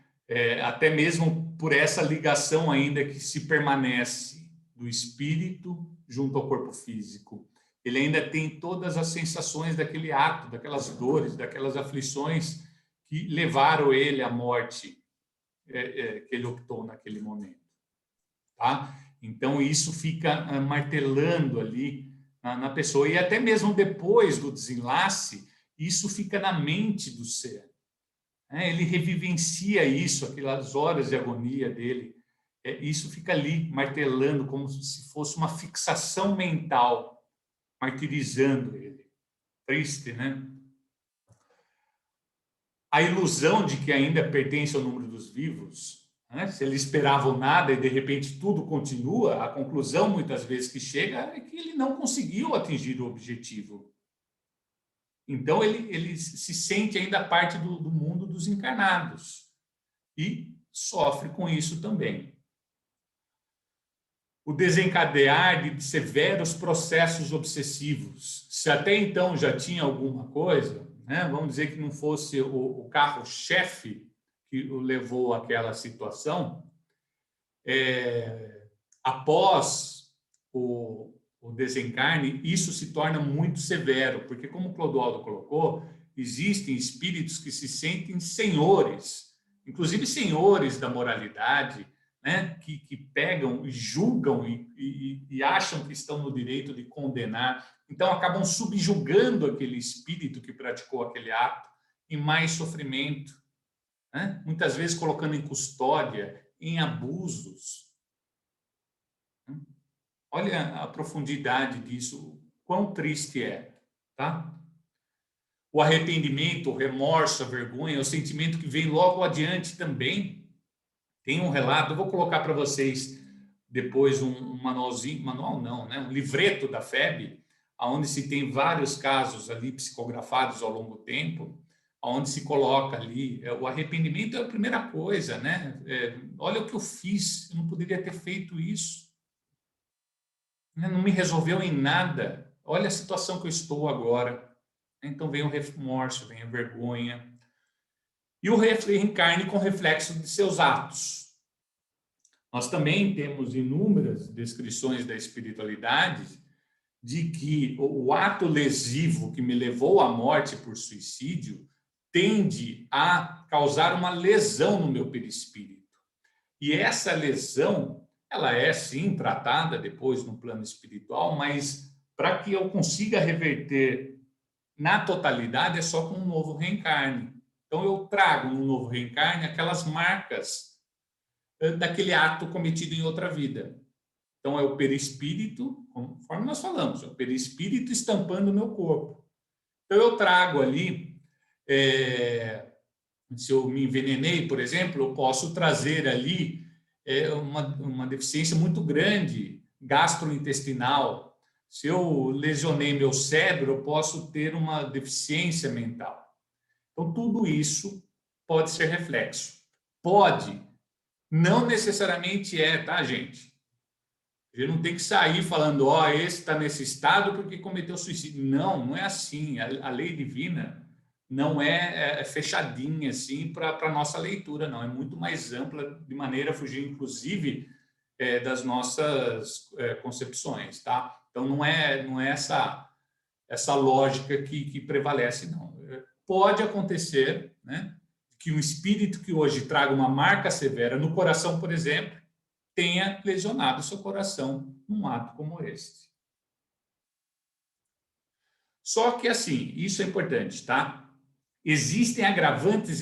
Speaker 1: Até mesmo por essa ligação ainda que se permanece do espírito junto ao corpo físico. Ele ainda tem todas as sensações daquele ato, daquelas dores, daquelas aflições que levaram ele à morte que ele optou naquele momento, tá? Então, isso fica martelando ali na pessoa. E até mesmo depois do desenlace, isso fica na mente do ser. Ele revivencia isso, aquelas horas de agonia dele. Isso fica ali, martelando, como se fosse uma fixação mental, martirizando ele. Triste, né? A ilusão de que ainda pertence ao número dos vivos, né? Se eles esperavam nada e de repente tudo continua, a conclusão muitas vezes que chega é que ele não conseguiu atingir o objetivo. Então ele se sente ainda parte do mundo dos encarnados e sofre com isso também. O desencadear de severos processos obsessivos. Se até então já tinha alguma coisa, né? Vamos dizer que não fosse o carro-chefe que o levou àquela situação, após o desencarne, isso se torna muito severo, porque, como o Clodoaldo colocou, existem espíritos que se sentem senhores, inclusive senhores da moralidade, né? que pegam e julgam e acham que estão no direito de condenar, então acabam subjugando aquele espírito que praticou aquele ato em mais sofrimento, né? Muitas vezes colocando em custódia, em abusos. Olha a profundidade disso, quão triste é, tá? O arrependimento, o remorso, a vergonha, o sentimento que vem logo adiante também. Tem um relato, eu vou colocar para vocês depois um manualzinho, manual não, né? Um livreto da FEB, onde se tem vários casos ali psicografados ao longo do tempo, onde se coloca ali, o arrependimento é a primeira coisa, né? Olha o que eu fiz, eu não poderia ter feito isso. Não me resolveu em nada. Olha a situação que eu estou agora. Então vem o remorso, vem a vergonha. E o reencarne com reflexo de seus atos. Nós também temos inúmeras descrições da espiritualidade de que o ato lesivo que me levou à morte por suicídio tende a causar uma lesão no meu perispírito. E essa lesão, ela é sim tratada depois no plano espiritual, mas para que eu consiga reverter na totalidade é só com um novo reencarne. Então eu trago no novo reencarne aquelas marcas daquele ato cometido em outra vida. Então é o perispírito, conforme nós falamos, é o perispírito estampando o meu corpo. Então eu trago ali, se eu me envenenei, por exemplo, eu posso trazer ali uma deficiência muito grande, gastrointestinal. Se eu lesionei meu cérebro, eu posso ter uma deficiência mental. Então, tudo isso pode ser reflexo. Pode, não necessariamente tá, gente? A gente não tem que sair falando, esse está nesse estado porque cometeu suicídio. Não, não é assim. A lei divina não é fechadinha assim para a nossa leitura, não. É muito mais ampla, de maneira a fugir, inclusive, das nossas concepções, tá? Então, não é essa lógica que prevalece, não. Pode acontecer, né, que um espírito que hoje traga uma marca severa no coração, por exemplo, tenha lesionado seu coração num ato como este. Só que, assim, isso é importante, tá? Existem agravantes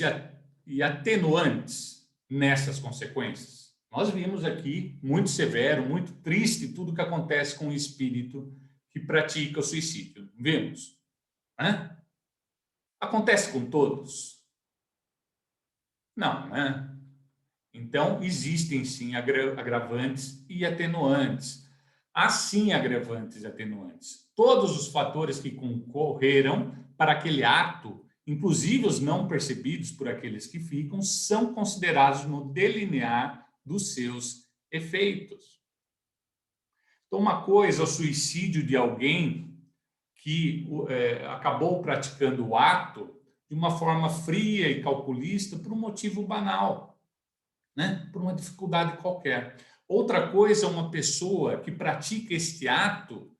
Speaker 1: e atenuantes nessas consequências. Nós vimos aqui, muito severo, muito triste, tudo que acontece com o espírito que pratica o suicídio. Vimos? Né? Acontece com todos? Não, né? Então, existem sim agravantes e atenuantes. Há sim agravantes e atenuantes. Todos os fatores que concorreram para aquele ato, inclusive os não percebidos por aqueles que ficam, são considerados no delinear dos seus efeitos. Então, uma coisa é o suicídio de alguém que acabou praticando o ato de uma forma fria e calculista por um motivo banal, né? Por uma dificuldade qualquer. Outra coisa é uma pessoa que pratica este ato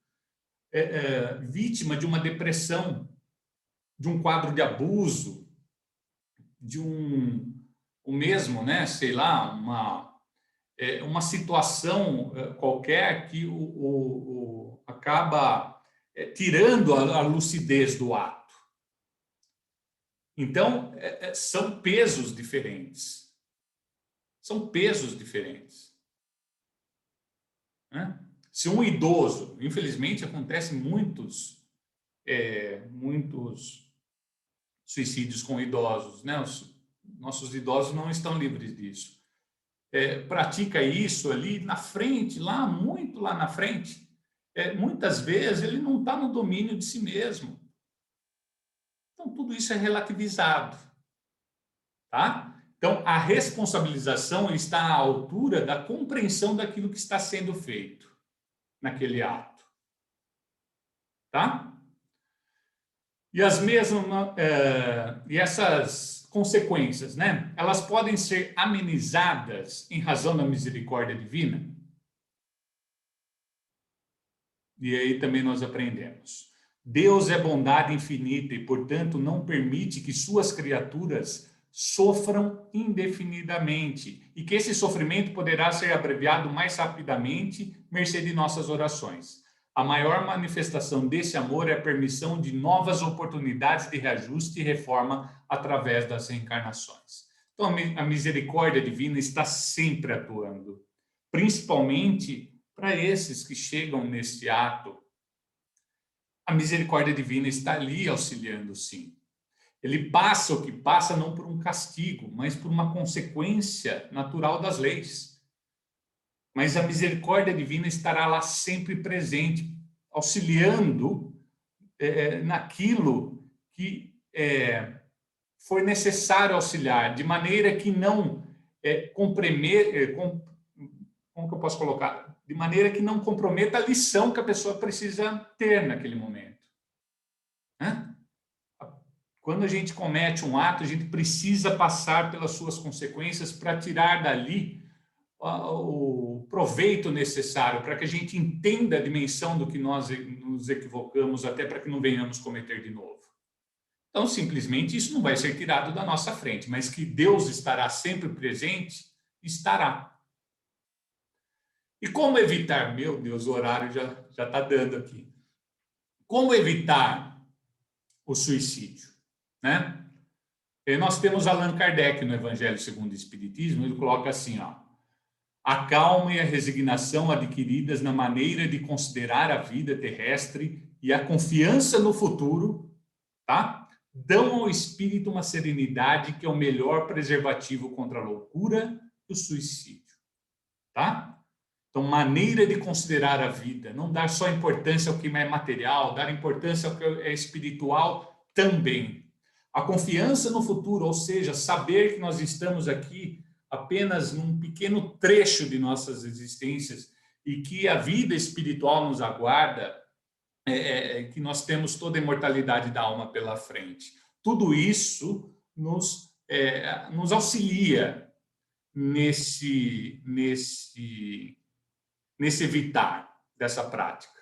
Speaker 1: vítima de uma depressão, de um quadro de abuso, de o mesmo, né? Sei lá, uma situação qualquer que acaba tirando a lucidez do ato. Então, são pesos diferentes. São pesos diferentes. Né? Se um idoso, infelizmente, acontecem muitos suicídios com idosos, né? Os nossos idosos não estão livres disso. Pratica isso ali na frente, muito lá na frente, muitas vezes ele não está no domínio de si mesmo. Então, tudo isso é relativizado. Tá? Então, a responsabilização está à altura da compreensão daquilo que está sendo feito naquele ato. Tá? E essas consequências, né? Elas podem ser amenizadas em razão da misericórdia divina? E aí também nós aprendemos. Deus é bondade infinita e, portanto, não permite que suas criaturas sofram indefinidamente e que esse sofrimento poderá ser abreviado mais rapidamente, mercê de nossas orações. A maior manifestação desse amor é a permissão de novas oportunidades de reajuste e reforma através das reencarnações. Então, a misericórdia divina está sempre atuando, principalmente para esses que chegam neste ato. A misericórdia divina está ali auxiliando, sim. Ele passa o que passa não por um castigo, mas por uma consequência natural das leis. Mas a misericórdia divina estará lá sempre presente, auxiliando naquilo que for necessário auxiliar, de maneira que não como que eu posso colocar? De maneira que não comprometa a lição que a pessoa precisa ter naquele momento. Né? Quando a gente comete um ato, a gente precisa passar pelas suas consequências para tirar dali o proveito necessário, para que a gente entenda a dimensão do que nós nos equivocamos, até para que não venhamos cometer de novo. Então, simplesmente, isso não vai ser tirado da nossa frente, mas que Deus estará sempre presente, estará. E como evitar? Meu Deus, o horário já está dando aqui. Como evitar o suicídio? Né? E nós temos Allan Kardec no Evangelho segundo o Espiritismo, ele coloca assim, ó, a calma e a resignação adquiridas na maneira de considerar a vida terrestre e a confiança no futuro, tá? Dão ao espírito uma serenidade que é o melhor preservativo contra a loucura e o suicídio, tá? Então, maneira de considerar a vida, não dar só importância ao que é material, dar importância ao que é espiritual também. A confiança no futuro, ou seja, saber que nós estamos aqui apenas num pequeno trecho de nossas existências e que a vida espiritual nos aguarda, que nós temos toda a imortalidade da alma pela frente. Tudo isso nos auxilia nesse evitar dessa prática.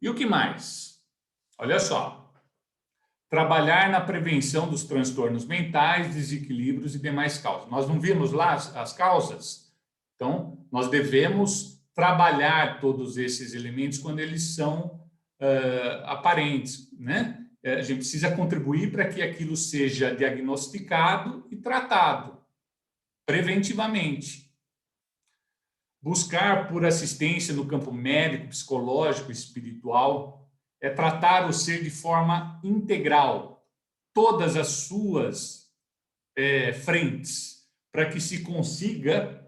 Speaker 1: E o que mais? Olha só. Trabalhar na prevenção dos transtornos mentais, desequilíbrios e demais causas. Nós não vimos lá as causas? Então, nós devemos trabalhar todos esses elementos quando eles são aparentes, né? A gente precisa contribuir para que aquilo seja diagnosticado e tratado preventivamente. Buscar por assistência no campo médico, psicológico, espiritual, é tratar o ser de forma integral, todas as suas frentes, para que se consiga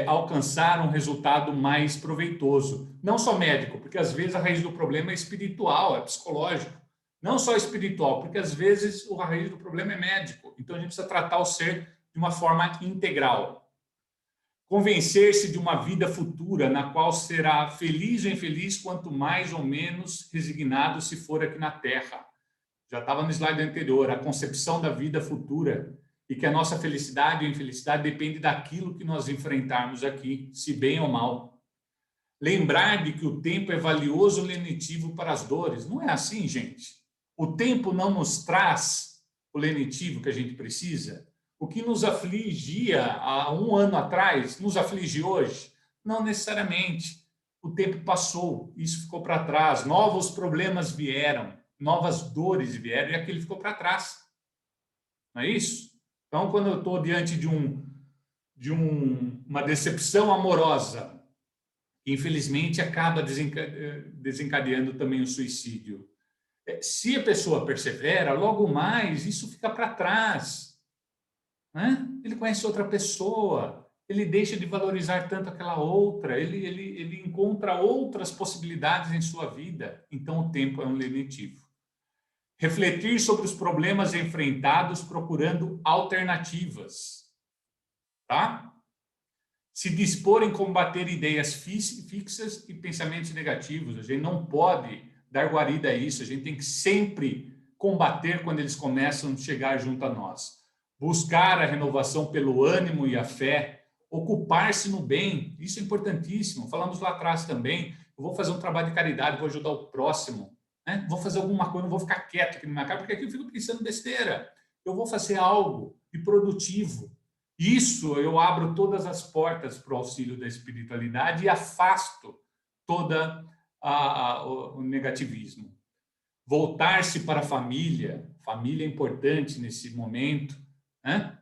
Speaker 1: alcançar um resultado mais proveitoso. Não só médico, porque às vezes a raiz do problema é espiritual, é psicológico. Não só espiritual, porque às vezes o raiz do problema é médico. Então a gente precisa tratar o ser de uma forma integral. Convencer-se de uma vida futura na qual será feliz ou infeliz, quanto mais ou menos resignado se for aqui na Terra. Já estava no slide anterior, a concepção da vida futura e que a nossa felicidade ou infelicidade depende daquilo que nós enfrentarmos aqui, se bem ou mal. Lembrar de que o tempo é valioso e lenitivo para as dores. Não é assim, gente. O tempo não nos traz o lenitivo que a gente precisa. O que nos afligia há um ano atrás, nos aflige hoje? Não necessariamente. O tempo passou, isso ficou para trás. Novos problemas vieram, novas dores vieram e aquele ficou para trás. Não é isso? Então, quando eu estou diante de uma decepção amorosa, infelizmente acaba desencadeando também o suicídio. Se a pessoa persevera, logo mais isso fica para trás. Né? Ele conhece outra pessoa, ele deixa de valorizar tanto aquela outra, ele encontra outras possibilidades em sua vida. Então, o tempo é um lenitivo. Refletir sobre os problemas enfrentados procurando alternativas. Tá? Se dispor em combater ideias fixas e pensamentos negativos. A gente não pode dar guarida a isso, a gente tem que sempre combater quando eles começam a chegar junto a nós. Buscar a renovação pelo ânimo e a fé, ocupar-se no bem, isso é importantíssimo. Falamos lá atrás também, eu vou fazer um trabalho de caridade, vou ajudar o próximo, né? Vou fazer alguma coisa, não vou ficar quieto aqui na minha casa, porque aqui eu fico pensando besteira. Eu vou fazer algo de produtivo. Isso eu abro todas as portas para o auxílio da espiritualidade e afasto toda o negativismo. Voltar-se para a família é importante nesse momento, né?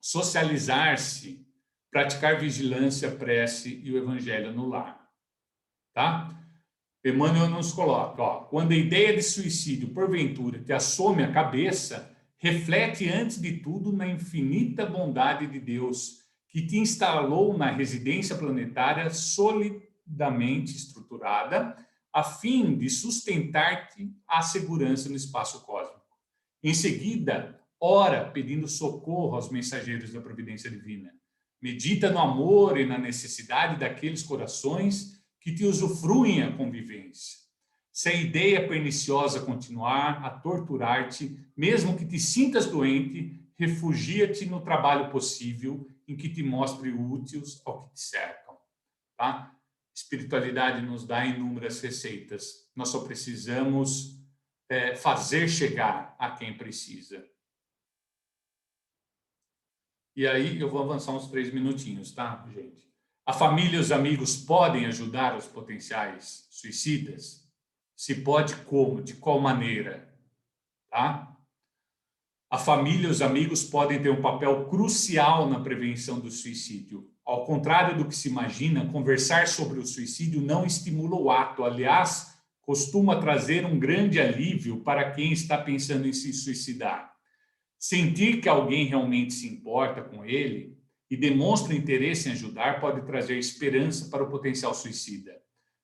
Speaker 1: Socializar-se, praticar vigilância, prece e o evangelho no lar. Tá? Emmanuel nos coloca, ó, quando a ideia de suicídio, porventura, te assome a cabeça, reflete antes de tudo na infinita bondade de Deus, que te instalou na residência planetária solidamente estruturada, a fim de sustentar-te a segurança no espaço cósmico. Em seguida, ora pedindo socorro aos mensageiros da providência divina. Medita no amor e na necessidade daqueles corações que te usufruem a convivência. Se a ideia perniciosa continuar a torturar-te, mesmo que te sintas doente, refugia-te no trabalho possível em que te mostre úteis ao que te cercam. Tá? Espiritualidade nos dá inúmeras receitas. Nós só precisamos fazer chegar a quem precisa. E aí eu vou avançar uns 3 minutinhos, tá, gente? A família e os amigos podem ajudar os potenciais suicidas? Se pode, como? De qual maneira? Tá? A família e os amigos podem ter um papel crucial na prevenção do suicídio. Ao contrário do que se imagina, conversar sobre o suicídio não estimula o ato. Aliás, costuma trazer um grande alívio para quem está pensando em se suicidar. Sentir que alguém realmente se importa com ele e demonstra interesse em ajudar pode trazer esperança para o potencial suicida.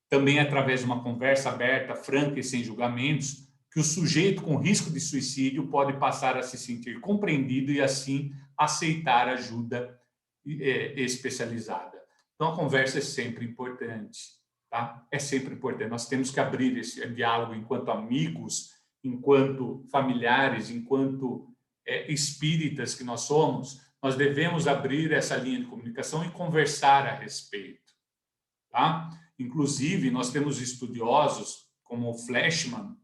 Speaker 1: Também através de uma conversa aberta, franca e sem julgamentos, que o sujeito com risco de suicídio pode passar a se sentir compreendido e, assim, aceitar ajuda especializada. Então, a conversa é sempre importante, tá? É sempre importante. Nós temos que abrir esse diálogo enquanto amigos, enquanto familiares, enquanto espíritas que nós somos, nós devemos abrir essa linha de comunicação e conversar a respeito, tá? Inclusive, nós temos estudiosos como o Fleshman,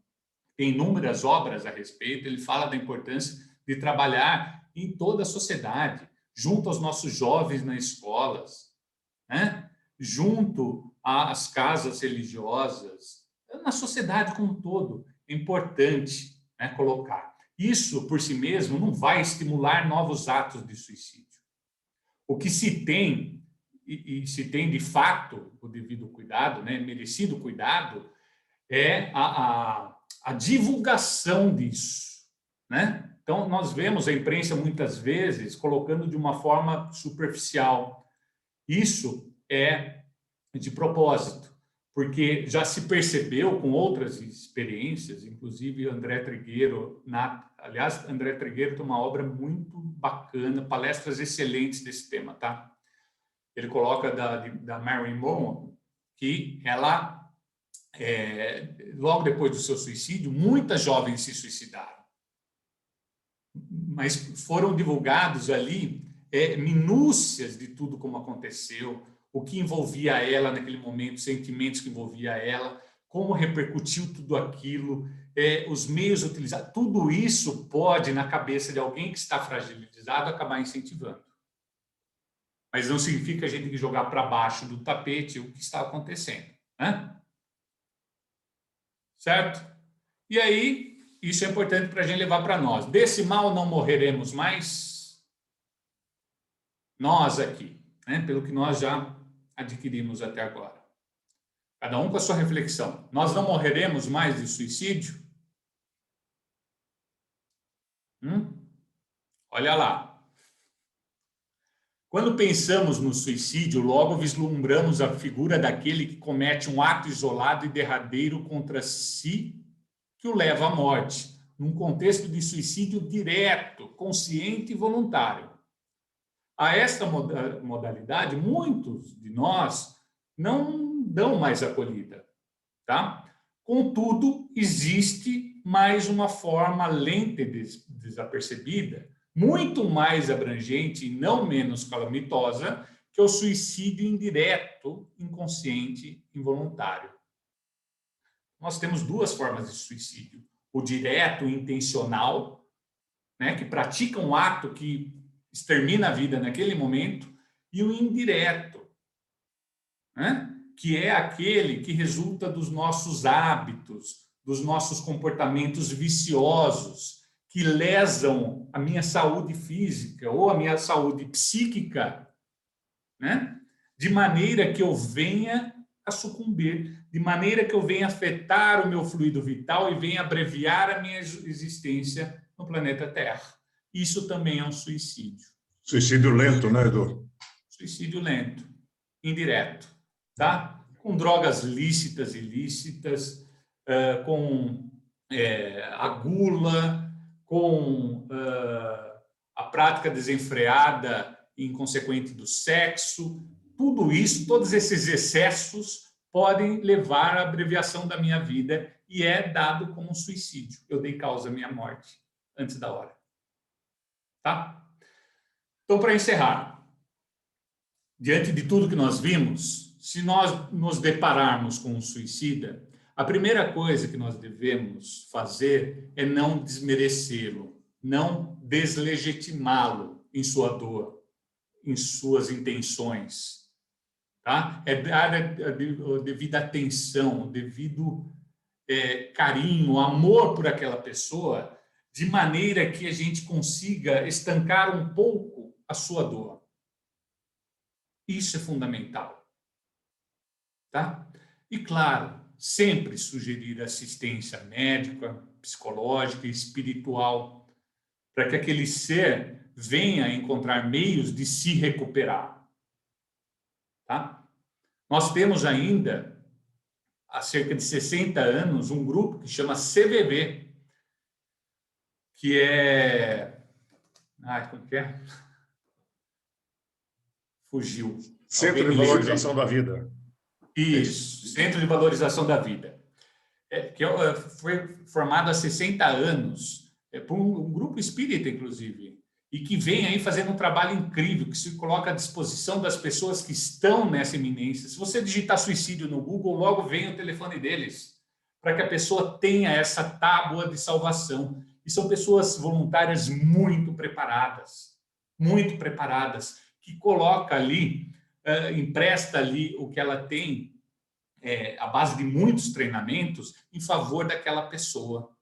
Speaker 1: tem inúmeras obras a respeito, ele fala da importância de trabalhar em toda a sociedade, junto aos nossos jovens nas escolas, né? Junto às casas religiosas, na sociedade como um todo. É importante, né, colocar. Isso, por si mesmo, não vai estimular novos atos de suicídio. O que se tem, e se tem de fato o devido cuidado, né, merecido cuidado, é a divulgação disso, né? Então, nós vemos a imprensa muitas vezes colocando de uma forma superficial. Isso é de propósito, porque já se percebeu com outras experiências, inclusive André Trigueiro, aliás, André Trigueiro tem uma obra muito bacana, palestras excelentes desse tema, tá? Ele coloca da Marilyn Monroe que ela, logo depois do seu suicídio, muitas jovens se suicidaram, mas foram divulgados ali minúcias de tudo como aconteceu, o que envolvia ela naquele momento, sentimentos que envolvia ela, como repercutiu tudo aquilo, os meios utilizados. Tudo isso pode, na cabeça de alguém que está fragilizado, acabar incentivando. Mas não significa que a gente tem que jogar para baixo do tapete o que está acontecendo, né? Certo? E aí, isso é importante para a gente levar para nós. Desse mal não morreremos mais, nós aqui, né? Pelo que nós já adquirimos até agora. Cada um com a sua reflexão. Nós não morreremos mais de suicídio? Olha lá. Quando pensamos no suicídio, logo vislumbramos a figura daquele que comete um ato isolado e derradeiro contra si, que o leva à morte, num contexto de suicídio direto, consciente e voluntário. A esta modalidade, muitos de nós não dão mais acolhida, tá? Contudo, existe mais uma forma lenta e desapercebida, muito mais abrangente e não menos calamitosa, que é o suicídio indireto, inconsciente, involuntário. Nós temos duas formas de suicídio. O direto, intencional, né, que pratica um ato que extermina a vida naquele momento, e o indireto, né, que é aquele que resulta dos nossos hábitos, dos nossos comportamentos viciosos, que lesam a minha saúde física ou a minha saúde psíquica, né, de maneira que eu venha a sucumbir, de maneira que eu venha afetar o meu fluido vital e venha abreviar a minha existência no planeta Terra. Isso também é um suicídio.
Speaker 2: Suicídio lento, né, Edu?
Speaker 1: Suicídio lento, indireto, tá? Com drogas lícitas, ilícitas, com a gula, com a prática desenfreada e inconsequente do sexo. Tudo isso, todos esses excessos podem levar à abreviação da minha vida e é dado como um suicídio. Eu dei causa à minha morte antes da hora. Tá? Então, para encerrar, diante de tudo que nós vimos, se nós nos depararmos com um suicida, a primeira coisa que nós devemos fazer é não desmerecê-lo, não deslegitimá-lo em sua dor, em suas intenções. Tá? É dar a devida atenção, o devido carinho, amor por aquela pessoa, de maneira que a gente consiga estancar um pouco a sua dor. Isso é fundamental. Tá? E, claro, sempre sugerir assistência médica, psicológica e espiritual, para que aquele ser venha encontrar meios de se recuperar. Tá? Nós temos ainda, há cerca de 60 anos, um grupo que chama CVV, que é... como que é? Fugiu.
Speaker 2: Centro de Valorização da Vida.
Speaker 1: Isso, Centro de Valorização da Vida. Que foi formado há 60 anos, por um grupo espírita, inclusive, e que vem aí fazendo um trabalho incrível, que se coloca à disposição das pessoas que estão nessa iminência. Se você digitar suicídio no Google, logo vem o telefone deles, para que a pessoa tenha essa tábua de salvação. E são pessoas voluntárias muito preparadas, que coloca ali, empresta ali o que ela tem, à base de muitos treinamentos, em favor daquela pessoa,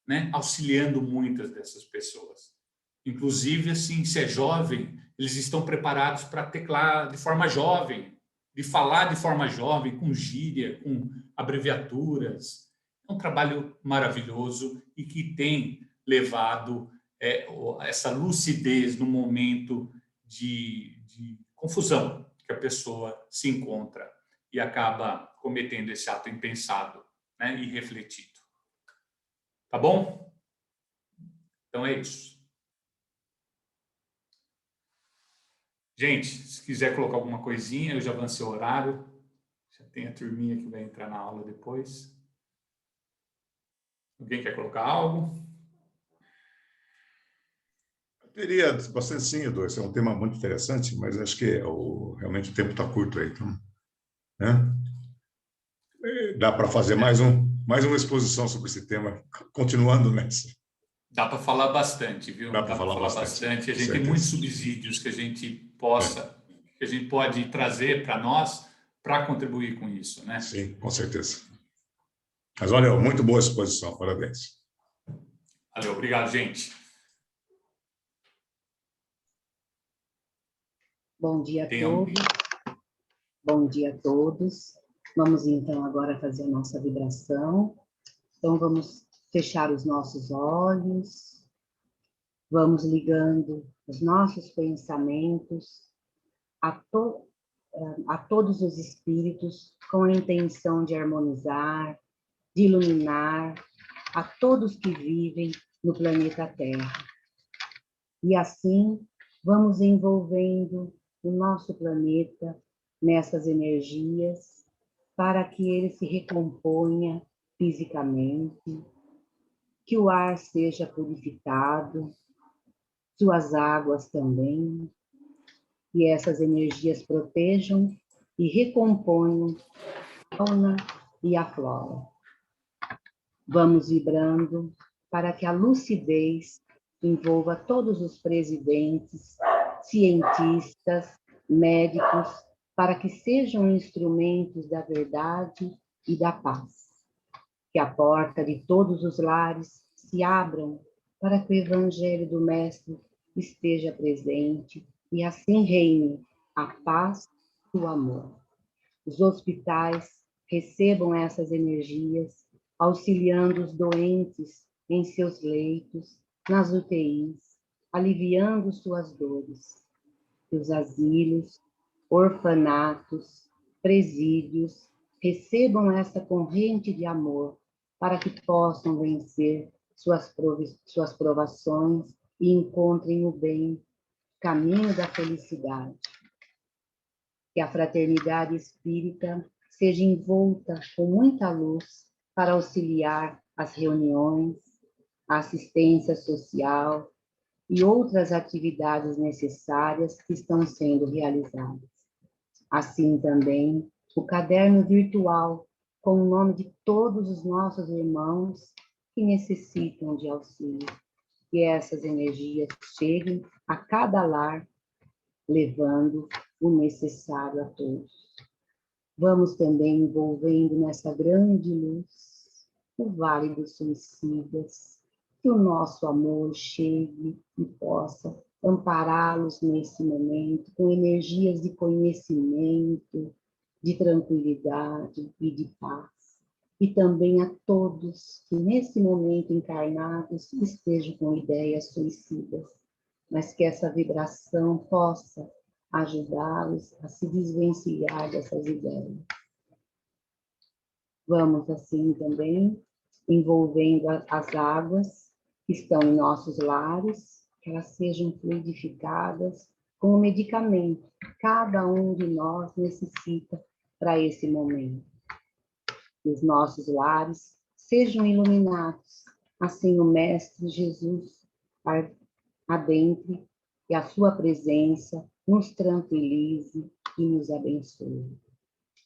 Speaker 1: né? Auxiliando muitas dessas pessoas. Inclusive, assim, se é jovem, eles estão preparados para teclar de forma jovem, de falar de forma jovem, com gíria, com abreviaturas. É um trabalho maravilhoso e que tem levado essa lucidez no momento de confusão que a pessoa se encontra. e acaba cometendo esse ato impensado, né, e irrefletido. Tá bom? Então é isso. Gente, se quiser colocar alguma coisinha, eu já avancei o horário. Já tem a turminha que vai entrar na aula depois. Alguém quer colocar algo?
Speaker 2: Eu teria bastante sim, Edu. Esse é um tema muito interessante, mas acho que realmente o tempo está curto aí. Então, né? Dá para fazer mais uma exposição sobre esse tema, continuando nessa.
Speaker 1: Dá para falar bastante, viu?
Speaker 2: Dá
Speaker 1: Dá
Speaker 2: para
Speaker 1: para
Speaker 2: falar
Speaker 1: falar bastante. A
Speaker 2: com
Speaker 1: gente tem muitos
Speaker 2: certeza.
Speaker 1: subsídios que a gente que a gente pode trazer para nós para contribuir com isso, né?
Speaker 2: Sim, com certeza. Mas olha, muito boa exposição, parabéns.
Speaker 1: Valeu, obrigado, gente.
Speaker 4: Bom dia a todos. Bom dia a todos. Vamos então agora fazer a nossa vibração. Então vamos fechar os nossos olhos. Vamos ligando os nossos pensamentos a todos os espíritos com a intenção de harmonizar, de iluminar a todos que vivem no planeta Terra. E assim vamos envolvendo o nosso planeta nessas energias para que ele se recomponha fisicamente, que o ar seja purificado, suas águas também, e essas energias protejam e recomponham a fauna e a flora. Vamos vibrando para que a lucidez envolva todos os presidentes, cientistas, médicos, para que sejam instrumentos da verdade e da paz. Que a porta de todos os lares se abram para que o Evangelho do Mestre esteja presente e assim reine a paz e o amor. Os hospitais recebam essas energias, auxiliando os doentes em seus leitos, nas UTIs, aliviando suas dores. E os asilos, orfanatos, presídios, recebam essa corrente de amor para que possam vencer suas provações e encontrem o bem, caminho da felicidade. Que a fraternidade espírita seja envolta com muita luz para auxiliar as reuniões, a assistência social e outras atividades necessárias que estão sendo realizadas. Assim também, o caderno virtual, com o nome de todos os nossos irmãos que necessitam de auxílio. Que essas energias cheguem a cada lar, levando o necessário a todos. Vamos também envolvendo nessa grande luz o Vale dos Suicidas, que o nosso amor chegue e possa ampará-los nesse momento com energias de conhecimento, de tranquilidade e de paz. E também a todos que nesse momento encarnados estejam com ideias suicidas, mas que essa vibração possa ajudá-los a se desvencilhar dessas ideias. Vamos assim também envolvendo as águas que estão em nossos lares, que elas sejam fluidificadas com o medicamento que cada um de nós necessita para esse momento. Que os nossos lares sejam iluminados, assim o Mestre Jesus adentre e a sua presença nos tranquilize e nos abençoe.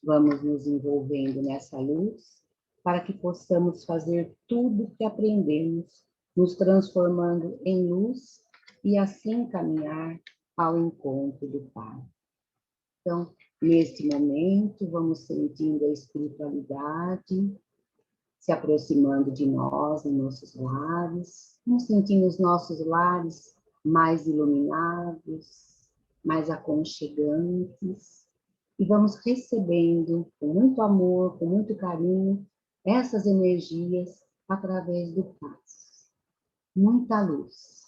Speaker 4: Vamos nos envolvendo nessa luz para que possamos fazer tudo o que aprendemos, nos transformando em luz e assim caminhar ao encontro do Pai. Então, neste momento, vamos sentindo a espiritualidade se aproximando de nós, em nossos lares, vamos sentindo os nossos lares mais iluminados, mais aconchegantes, e vamos recebendo com muito amor, com muito carinho, essas energias através do passo. Muita luz.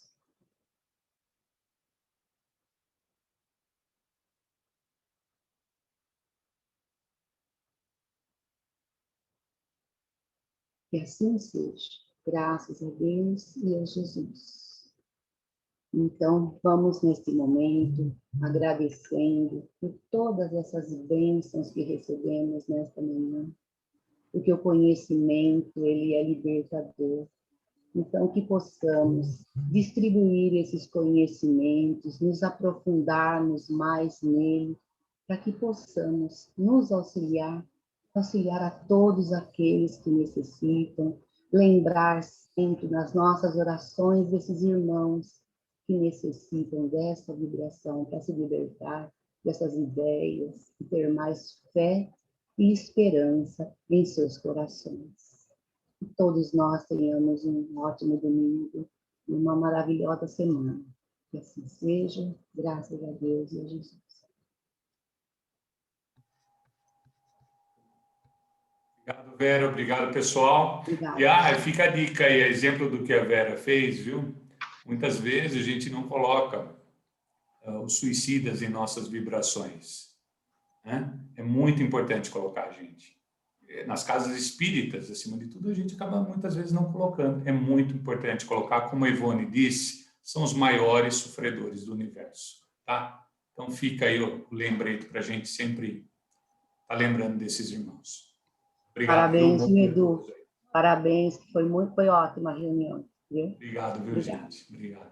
Speaker 4: Que assim seja. Graças a Deus e a Jesus. Então, vamos neste momento agradecendo por todas essas bênçãos que recebemos nesta manhã, porque o conhecimento, ele é libertador. Então, que possamos distribuir esses conhecimentos, nos aprofundarmos mais nele, para que possamos nos auxiliar a todos aqueles que necessitam, lembrar sempre nas nossas orações desses irmãos que necessitam dessa vibração para se libertar dessas ideias e ter mais fé e esperança em seus corações. Que todos nós tenhamos um ótimo domingo e uma maravilhosa semana. Que assim seja, graças a Deus e a Jesus.
Speaker 1: Obrigado, Vera. Obrigado, pessoal.
Speaker 4: Obrigada.
Speaker 1: E fica a dica aí, exemplo do que a Vera fez, viu? Muitas vezes a gente não coloca os suicidas em nossas vibrações, né? É muito importante colocar, gente. Nas casas espíritas, acima de tudo, a gente acaba muitas vezes não colocando. É muito importante colocar, como a Ivone disse, são os maiores sofredores do universo, tá? Então fica aí o lembrete para a gente sempre estar lembrando desses irmãos. Obrigado.
Speaker 4: Parabéns, viu, Edu? Parabéns, foi ótima a reunião. Viu?
Speaker 1: Obrigado, viu, gente? Obrigado.